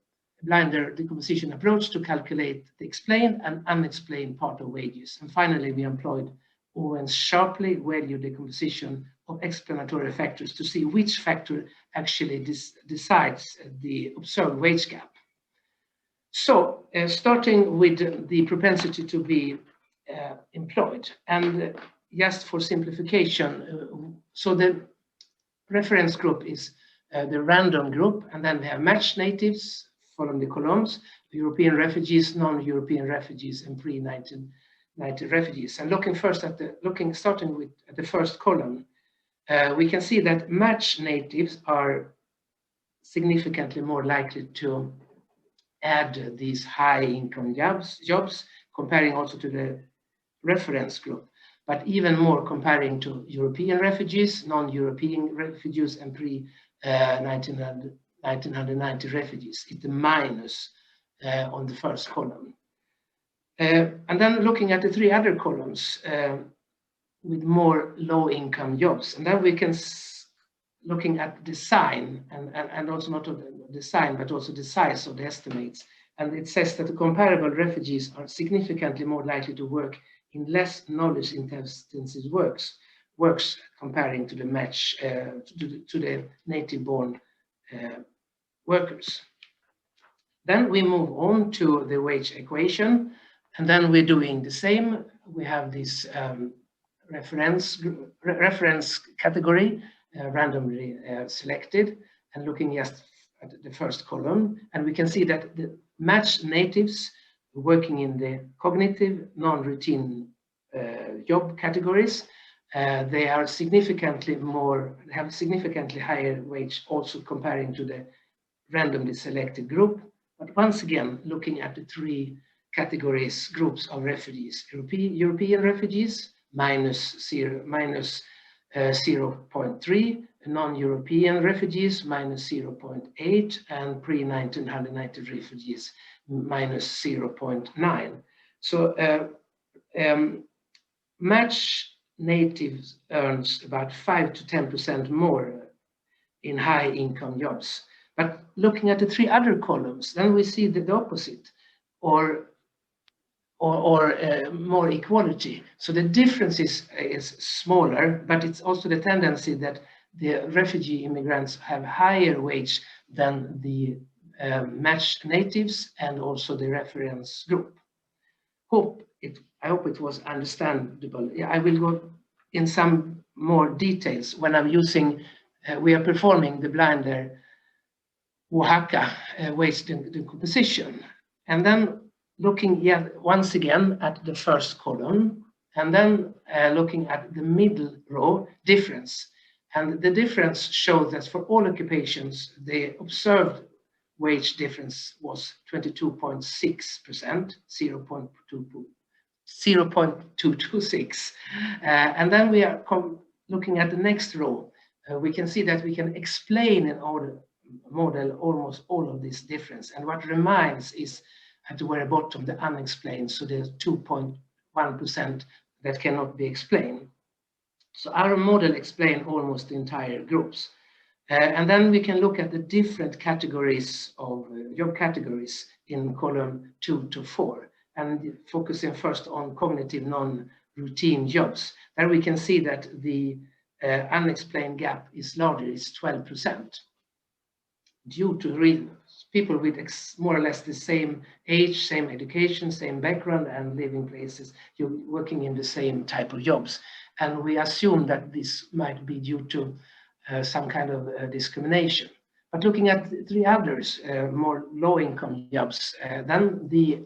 blinder decomposition approach to calculate the explained and unexplained part of wages. And finally, we employed Owen's sharply value decomposition of explanatory factors to see which factor actually decides the observed wage gap. So starting with the propensity to be employed, and just for simplification, so the reference group is the random group, and then we have matched natives following the columns, European refugees, non-European refugees, and pre-1990 refugees. And looking first at starting with the first column, we can see that matched natives are significantly more likely to add these high-income jobs, comparing also to the reference group, but even more comparing to European refugees, non-European refugees, and pre-1990 refugees. It's the minus on the first column. And then looking at the 3 other columns with more low-income jobs, and then we can looking at design and also not the design but also the size of the estimates, and it says that the comparable refugees are significantly more likely to work in less knowledge-intensive works comparing to the match to the native-born workers. Then we move on to the wage equation, and then we're doing the same. We have this reference category randomly selected, and looking just at the first column, and we can see that the matched natives working in the cognitive non-routine job categories, they are have significantly higher wage also comparing to the randomly selected group. But once again, looking at the 3 groups of refugees, European refugees minus 0.3, non-European refugees minus 0.8, and pre-1990 refugees minus 0.9. So matched natives earns about 5 to 10% more in high income jobs. But looking at the 3 other columns, then we see the opposite, or more equality. So the difference is smaller, but it's also the tendency that the refugee immigrants have higher wage than the matched natives and also the reference group. I hope it was understandable. Yeah, I will go in some more details when I'm using, we are performing the blinder Oaxaca wage decomposition. And then looking once again at the first column, and then looking at the middle row difference. And the difference shows that for all occupations, the observed wage difference was 22.6%, 0.226. And then we are looking at the next row, we can see that we can explain in our model almost all of this difference. And what remains is at the very bottom, the unexplained, so there's 2.1% that cannot be explained. So our model explains almost the entire groups. And then we can look at the different categories of job categories in column 2 to 4, and focusing first on cognitive non-routine jobs. There we can see that the unexplained gap is larger, it's 12%, due to people with more or less the same age, same education, same background, and living places, you're working in the same type of jobs. And we assume that this might be due to some kind of discrimination. But looking at the 3 others, more low-income jobs, then the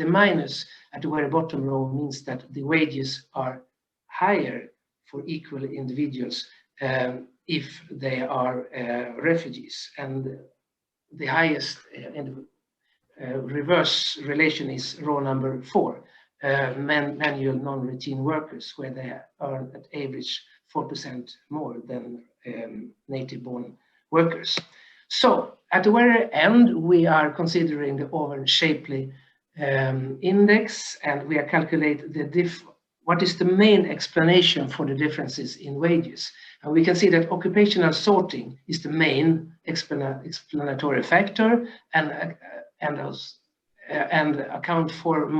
minus at the very bottom row means that the wages are higher for equal individuals if they are refugees. And the highest reverse relation is row number 4, manual non-routine workers, where they earn at average 4% more than native-born workers. So at the very end, we are considering the oval Shapley index, and we are calculating what is the main explanation for the differences in wages. And we can see that occupational sorting is the main explanatory factor, and account for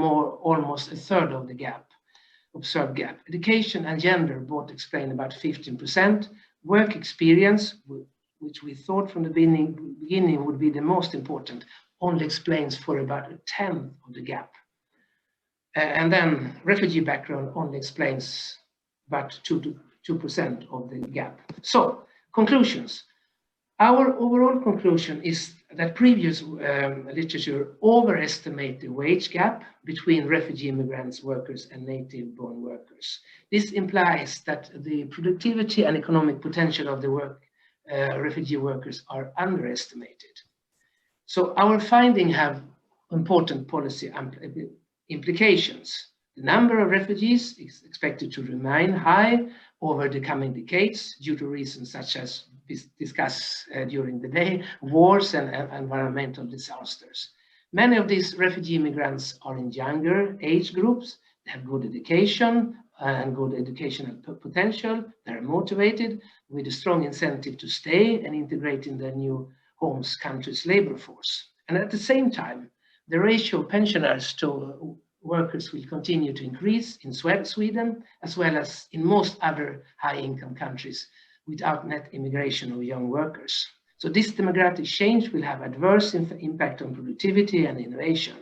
almost a third of the observed gap. Education and gender both explain about 15%. Work experience, which we thought from the beginning would be the most important, only explains for about a tenth of the gap. And then refugee background only explains about 2% of the gap. So, conclusions. Our overall conclusion is that previous literature overestimate the wage gap between refugee immigrants workers and native-born workers. This implies that the productivity and economic potential of the refugee workers are underestimated. So our findings have important policy implications. The number of refugees is expected to remain high over the coming decades due to reasons such as discussed during the day, wars and environmental disasters. Many of these refugee immigrants are in younger age groups. They have good education and good educational potential. They're motivated with a strong incentive to stay and integrate in their new home's country's labor force. And at the same time, the ratio of pensioners to workers will continue to increase in Sweden, as well as in most other high-income countries without net immigration of young workers. So this demographic change will have adverse impact on productivity and innovation.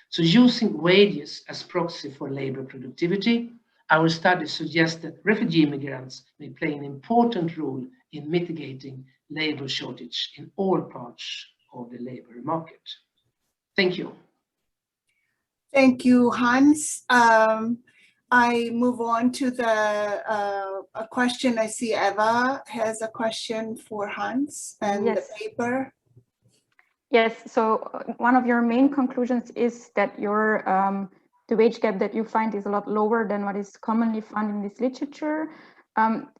So using wages as proxy for labor productivity, our studies suggest that refugee immigrants may play an important role in mitigating labor shortage in all parts of the labor market. Thank you. Thank you, Hans. I move on to a question. I see Eva has a question for Hans and yes. the paper. Yes, so one of your main conclusions is that the wage gap that you find is a lot lower than what is commonly found in this literature.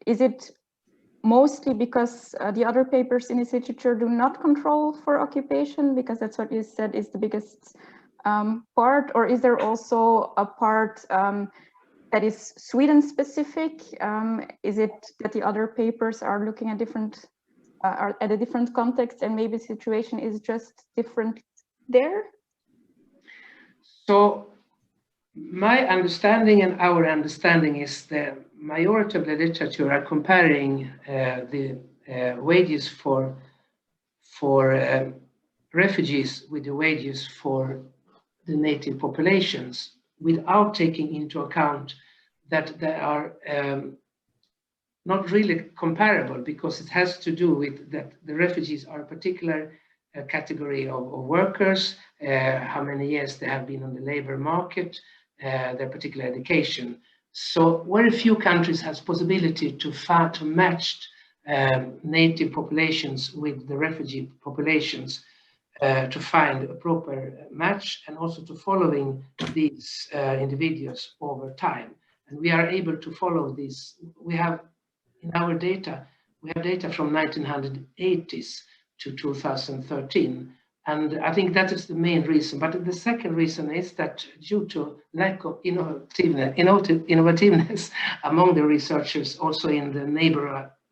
Is it mostly because the other papers in this literature do not control for occupation, because that's what you said is the biggest part, or is there also a part that is Sweden specific? Is it that the other papers are looking at a different context and maybe the situation is just different there? So my understanding and our understanding is the majority of the literature are comparing the wages for refugees with the wages for the native populations, without taking into account that they are not really comparable, because it has to do with that the refugees are a particular category of workers, how many years they have been on the labor market, their particular education. So very few countries has possibility to match native populations with the refugee populations to find a proper match, and also to following these individuals over time. And we are able to follow these. We have in our data, we have data from 1980s to 2013. And I think that is the main reason. But the second reason is that due to lack of innovativeness among the researchers, also in the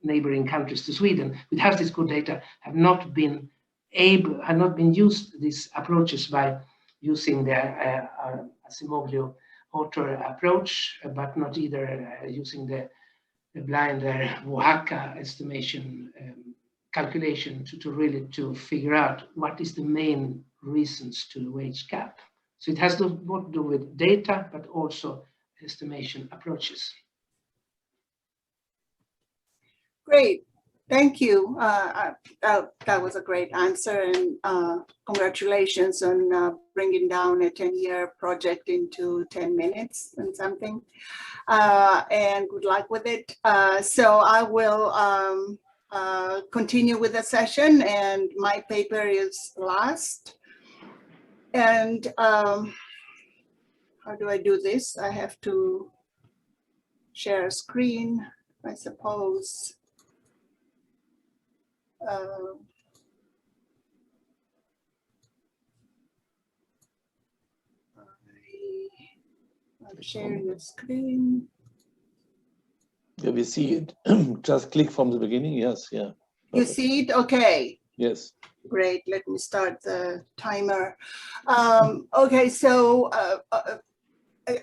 neighboring countries to Sweden, which has this good data, have not been used these approaches by using the Asimoglio author approach, but not either using the blind Oaxaca estimation calculation to really figure out what is the main reasons to the wage gap. So it has more to do with data, but also estimation approaches. Great, thank you. That was a great answer, and congratulations on bringing down a 10-year project into 10 minutes and something. And good luck with it. So I will continue with the session, and my paper is last. And how do I do this? I have to share a screen, I suppose. I'm sharing the screen. Yeah, we see it. Just click from the beginning. Yes, yeah. You see it? Okay. Yes. Great. Let me start the timer. Okay, so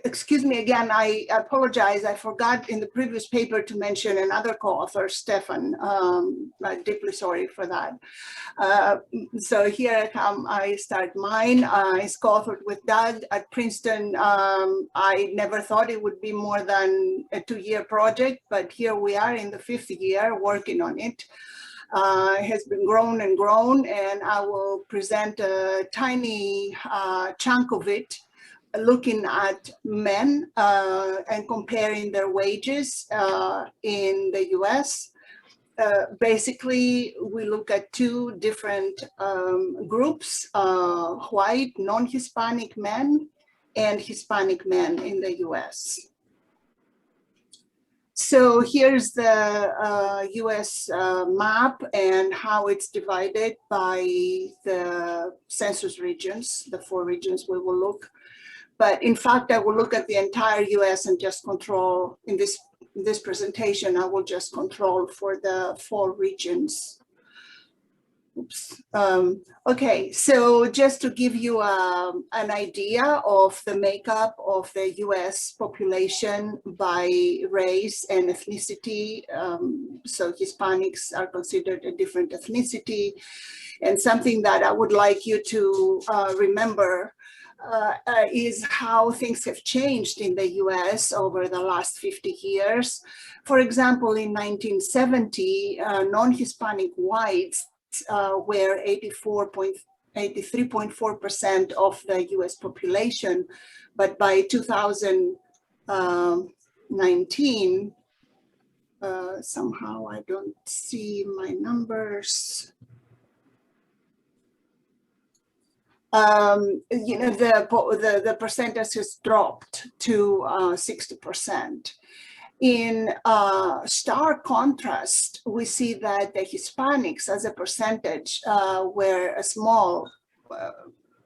excuse me again, I apologize. I forgot in the previous paper to mention another co-author, Stefan. I'm deeply sorry for that. So here I come, I start mine. It's co-authored with Doug at Princeton. I never thought it would be more than a 2-year project, but here we are in the 5th year working on it. It has been grown and grown, and I will present a tiny chunk of it, looking at men and comparing their wages in the US. Basically, we look at 2 different groups, white, non-Hispanic men and Hispanic men in the US. So here's the US map and how it's divided by the census regions, the 4 regions we will look. But in fact, I will look at the entire US and just control, in this presentation, I will just control for the 4 regions. Oops. Okay, so just to give you an idea of the makeup of the US population by race and ethnicity. So Hispanics are considered a different ethnicity. And something that I would like you to remember is how things have changed in the US over the last 50 years. For example, in 1970, non-Hispanic whites were 83.4% of the US population, but by 2019, somehow I don't see my numbers. You know, the percentage has dropped to 60%. In stark contrast, we see that the Hispanics as a percentage were a small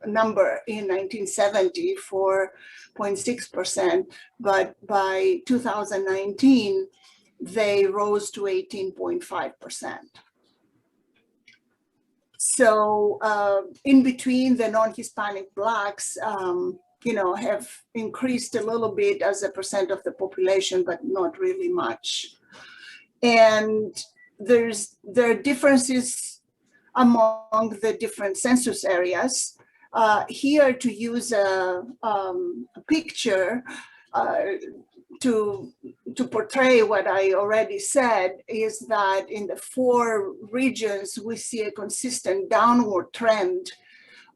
number in 1970, 4.6%, but by 2019, they rose to 18.5%. So in between, the non-Hispanic Blacks, you know, have increased a little bit as a percent of the population, but not really much. And there are differences among the different census areas. Here, to use a picture to portray what I already said, is that in the 4 regions, we see a consistent downward trend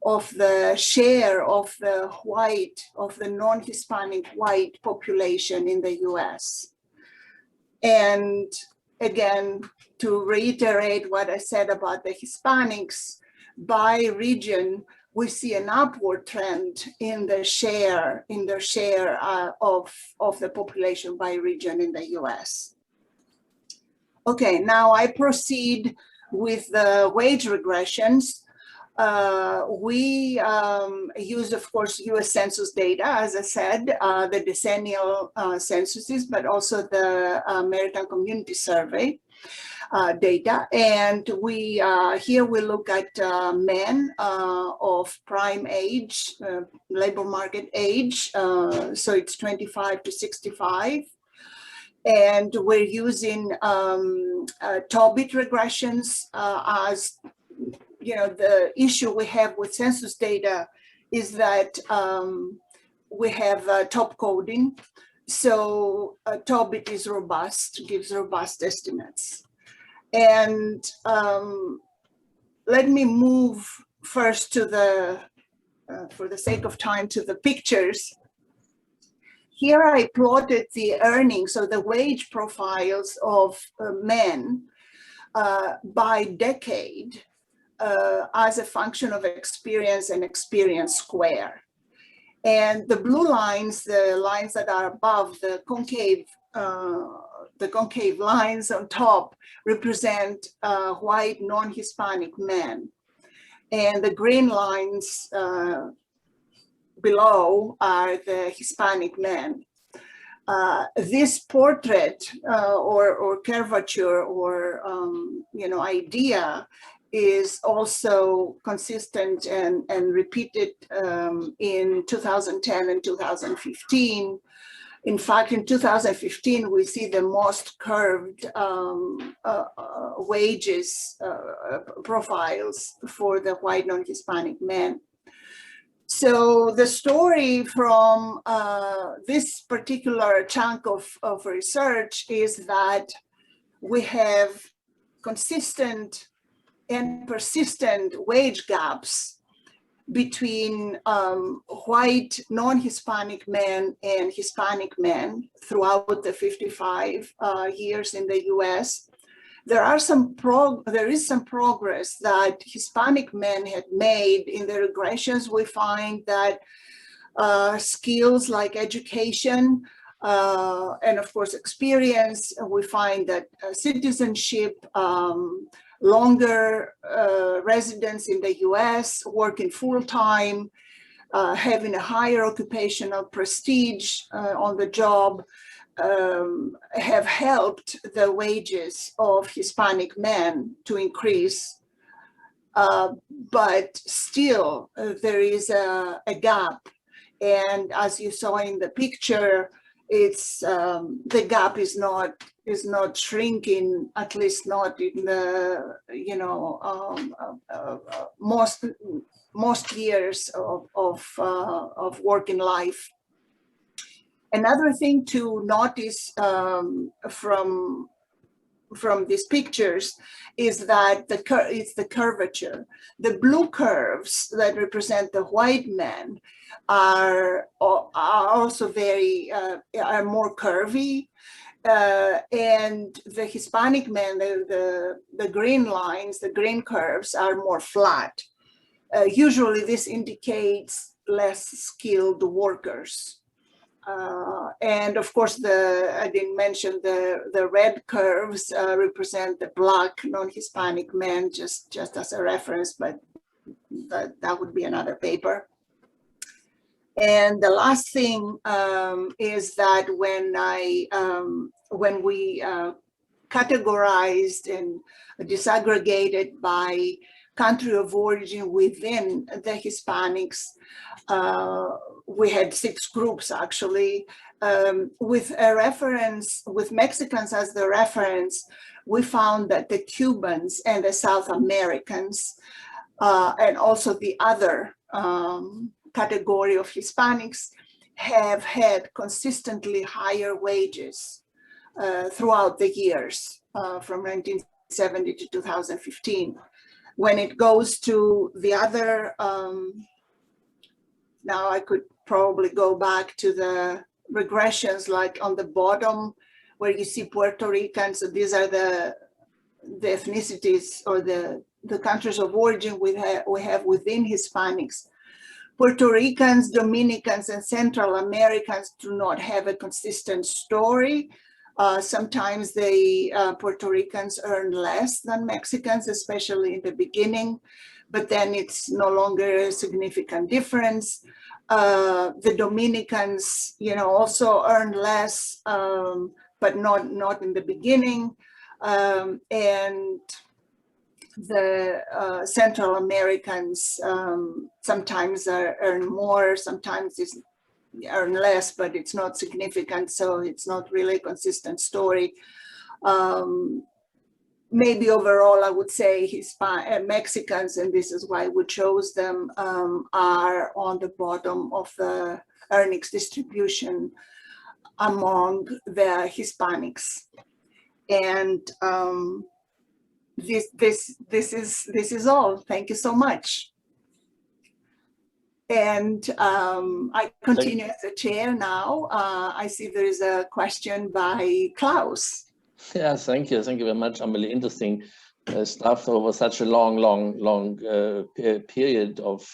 of the share of the non-Hispanic white population in the US. And again, to reiterate what I said about the Hispanics, by region, we see an upward trend in the share, of the population by region in the US. Okay, now I proceed with the wage regressions. We use, of course, US Census data, as I said, the decennial censuses, but also the American Community Survey data. And we here we look at men of prime age, labor market age, so it's 25 to 65. And we're using Tobit regressions as, you know, the issue we have with census data is that we have top coding. So Tobit is robust, gives robust estimates. And let me move first to the, for the sake of time, to the pictures. Here I plotted the earnings, so the wage profiles of men by decade as a function of experience and experience square. And the blue lines, the lines that are above the concave lines on top, represent white non-Hispanic men. And the green lines below are the Hispanic men. This portrait or curvature or you know, idea is also consistent and repeated in 2010 and 2015. In fact, in 2015, we see the most curved wages profiles for the white non-Hispanic men. So the story from this particular chunk of research is that we have consistent and persistent wage gaps between white non-Hispanic men and Hispanic men throughout the 55 years in the US. There is some progress that Hispanic men had made in the regressions. We find that skills like education and of course experience, we find that citizenship, longer residence in the US, working full-time, having a higher occupational prestige on the job, have helped the wages of Hispanic men to increase. But still, there is a gap. And as you saw in the picture, it's the gap is not shrinking, at least not in the, you know, most years of working life. Another thing to notice from these pictures is that it's the curvature. The blue curves that represent the white men are also are more curvy, and the Hispanic men, the green lines, the green curves are more flat. Usually this indicates less skilled workers. And of course, I didn't mention the red curves represent the Black non-Hispanic men, just as a reference, but that would be another paper. And the last thing is that when we categorized and disaggregated by country of origin within the Hispanics, we had 6 groups actually, with a reference, with Mexicans as the reference. We found that the Cubans and the South Americans, and also the other category of Hispanics, have had consistently higher wages throughout the years from 1970 to 2015. When it goes to the other, now I could probably go back to the regressions, like on the bottom where you see Puerto Ricans. So these are the ethnicities or the countries of origin we have within Hispanics. Puerto Ricans, Dominicans, and Central Americans do not have a consistent story. Sometimes the Puerto Ricans earn less than Mexicans, especially in the beginning, but then it's no longer a significant difference. The Dominicans, also earn less, but not in the beginning. And the Central Americans sometimes earn more, sometimes earn less, but it's not significant, so it's not really a consistent story. Maybe overall, I would say Mexicans, and this is why we chose them, are on the bottom of the earnings distribution among the Hispanics. And this is all. Thank you so much. And I continue as the chair now. I see there is a question by Klaus. Yeah, thank you very much. Really interesting stuff over such a long period of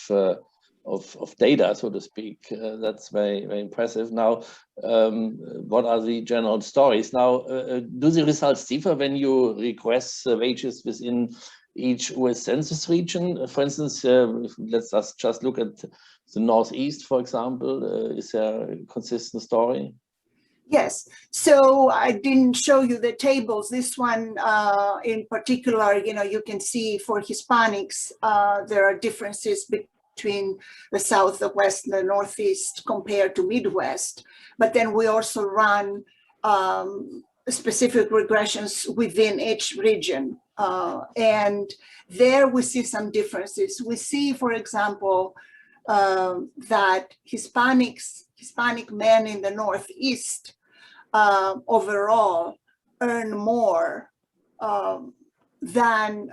data, so to speak. That's very impressive. Now, what are the general stories? Now, do the results differ when you request wages within each US Census region? For instance, let's just look at the Northeast, for example. Is there a consistent story? Yes, so I didn't show you the tables. This one in particular, you can see for Hispanics, there are differences between the South, the West, and the Northeast compared to Midwest. But then we also run specific regressions within each region. And there we see some differences. We see, for example, that Hispanic men in the Northeast overall earn more than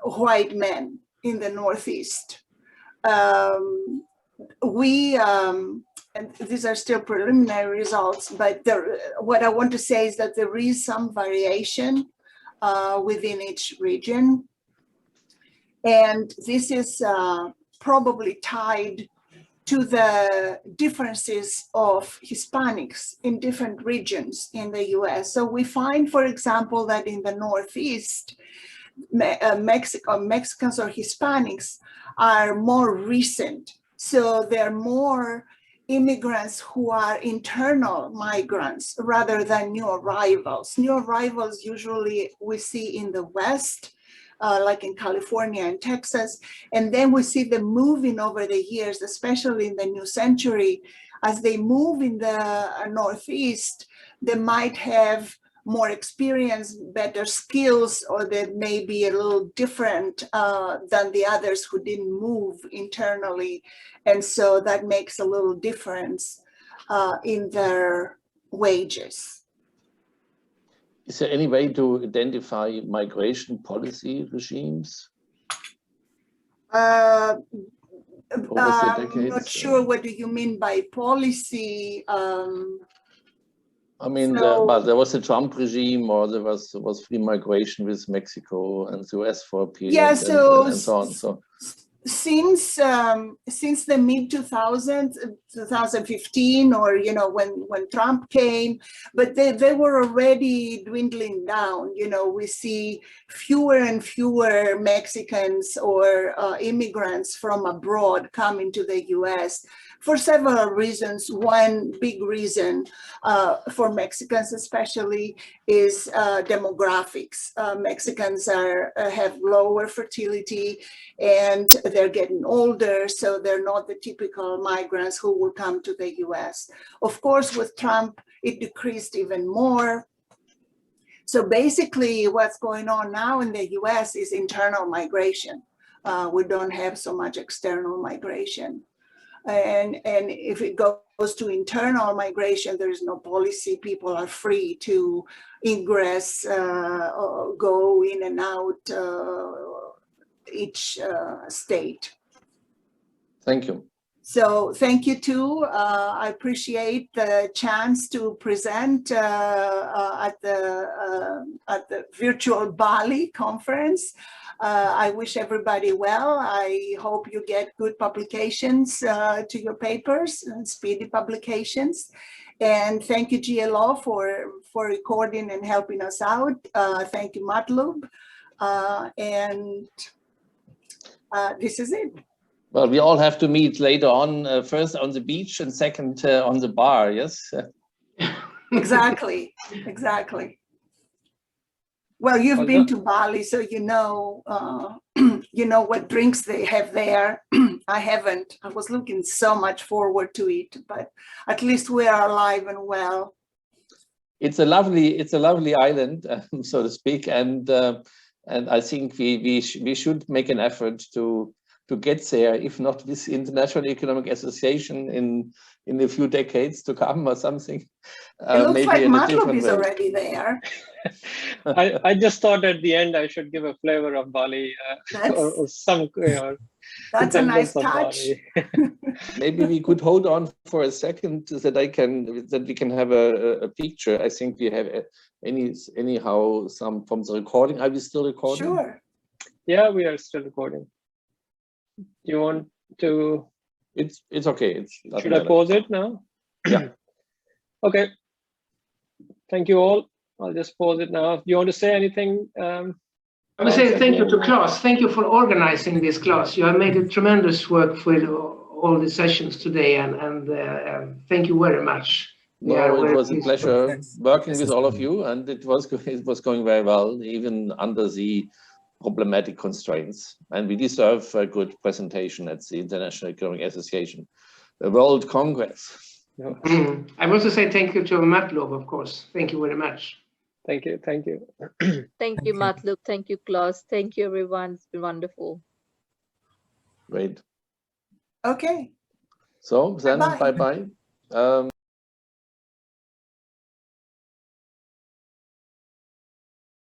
white men in the Northeast. And these are still preliminary results, but what I want to say is that there is some variation within each region. And this is probably tied to the differences of Hispanics in different regions in the US. So we find, for example, that in the Northeast, Mexicans or Hispanics are more recent. So they're more immigrants who are internal migrants rather than new arrivals. New arrivals usually we see in the West, like in California and Texas. And then we see them moving over the years, especially in the new century. As they move in the Northeast, they might have more experience, better skills, or they may be a little different than the others who didn't move internally. And so that makes a little difference in their wages. Is there any way to identify migration policy regimes? I'm not sure what do you mean by policy. I mean, there was a Trump regime, or there was free migration with Mexico and the US for a period, yeah, and so on. So since the mid 2000s, 2015, or when Trump came, but they were already dwindling down. We see fewer and fewer Mexicans or immigrants from abroad coming to the US for several reasons. One big reason for Mexicans especially is demographics. Mexicans have lower fertility and they're getting older, so they're not the typical migrants who will come to the US. Of course, with Trump, it decreased even more. So basically what's going on now in the US is internal migration. We don't have so much external migration. And if it goes to internal migration, there is no policy. People are free to ingress, or go in and out each state. Thank you. So thank you too. I appreciate the chance to present at the virtual Bali conference. I wish everybody well. I hope you get good publications to your papers and speedy publications. And thank you, GLO, for recording and helping us out. Thank you, Matlub. This is it. Well, we all have to meet later on, first on the beach and second on the bar, yes? Exactly, exactly. Well, you've been to Bali, so you know what drinks they have there. I haven't. I was looking so much forward to it, but at least we are alive and well. It's a lovely island, so to speak, and I think we should make an effort to get there, if not with the International Economic Association in a few decades to come or something. It looks maybe like in a Matlub different is way. already there. I just thought at the end I should give a flavor of Bali or some. That's a nice touch. Maybe we could hold on for a second that we can have a picture. I think we have anyhow some from the recording. Are we still recording? Sure. Yeah, we are still recording. Do you want to? It's okay. Should I pause it now? Yeah. Okay. Thank you all. I'll just pause it now. Do you want to say anything? I would say thank you to Klaus. Thank you for organizing this class. You have made a tremendous work with all the sessions today, and thank you very much. No, it was a pleasure working with all of you, and it was going very well, even under the problematic constraints. And we deserve a good presentation at the International Economic Association, the World Congress. I want to say thank you to Matlub, of course. Thank you very much. Thank you. Thank you, Matlub. Thank you, Klaus. Thank you, everyone. It's been wonderful. Great. Okay. So then, bye-bye.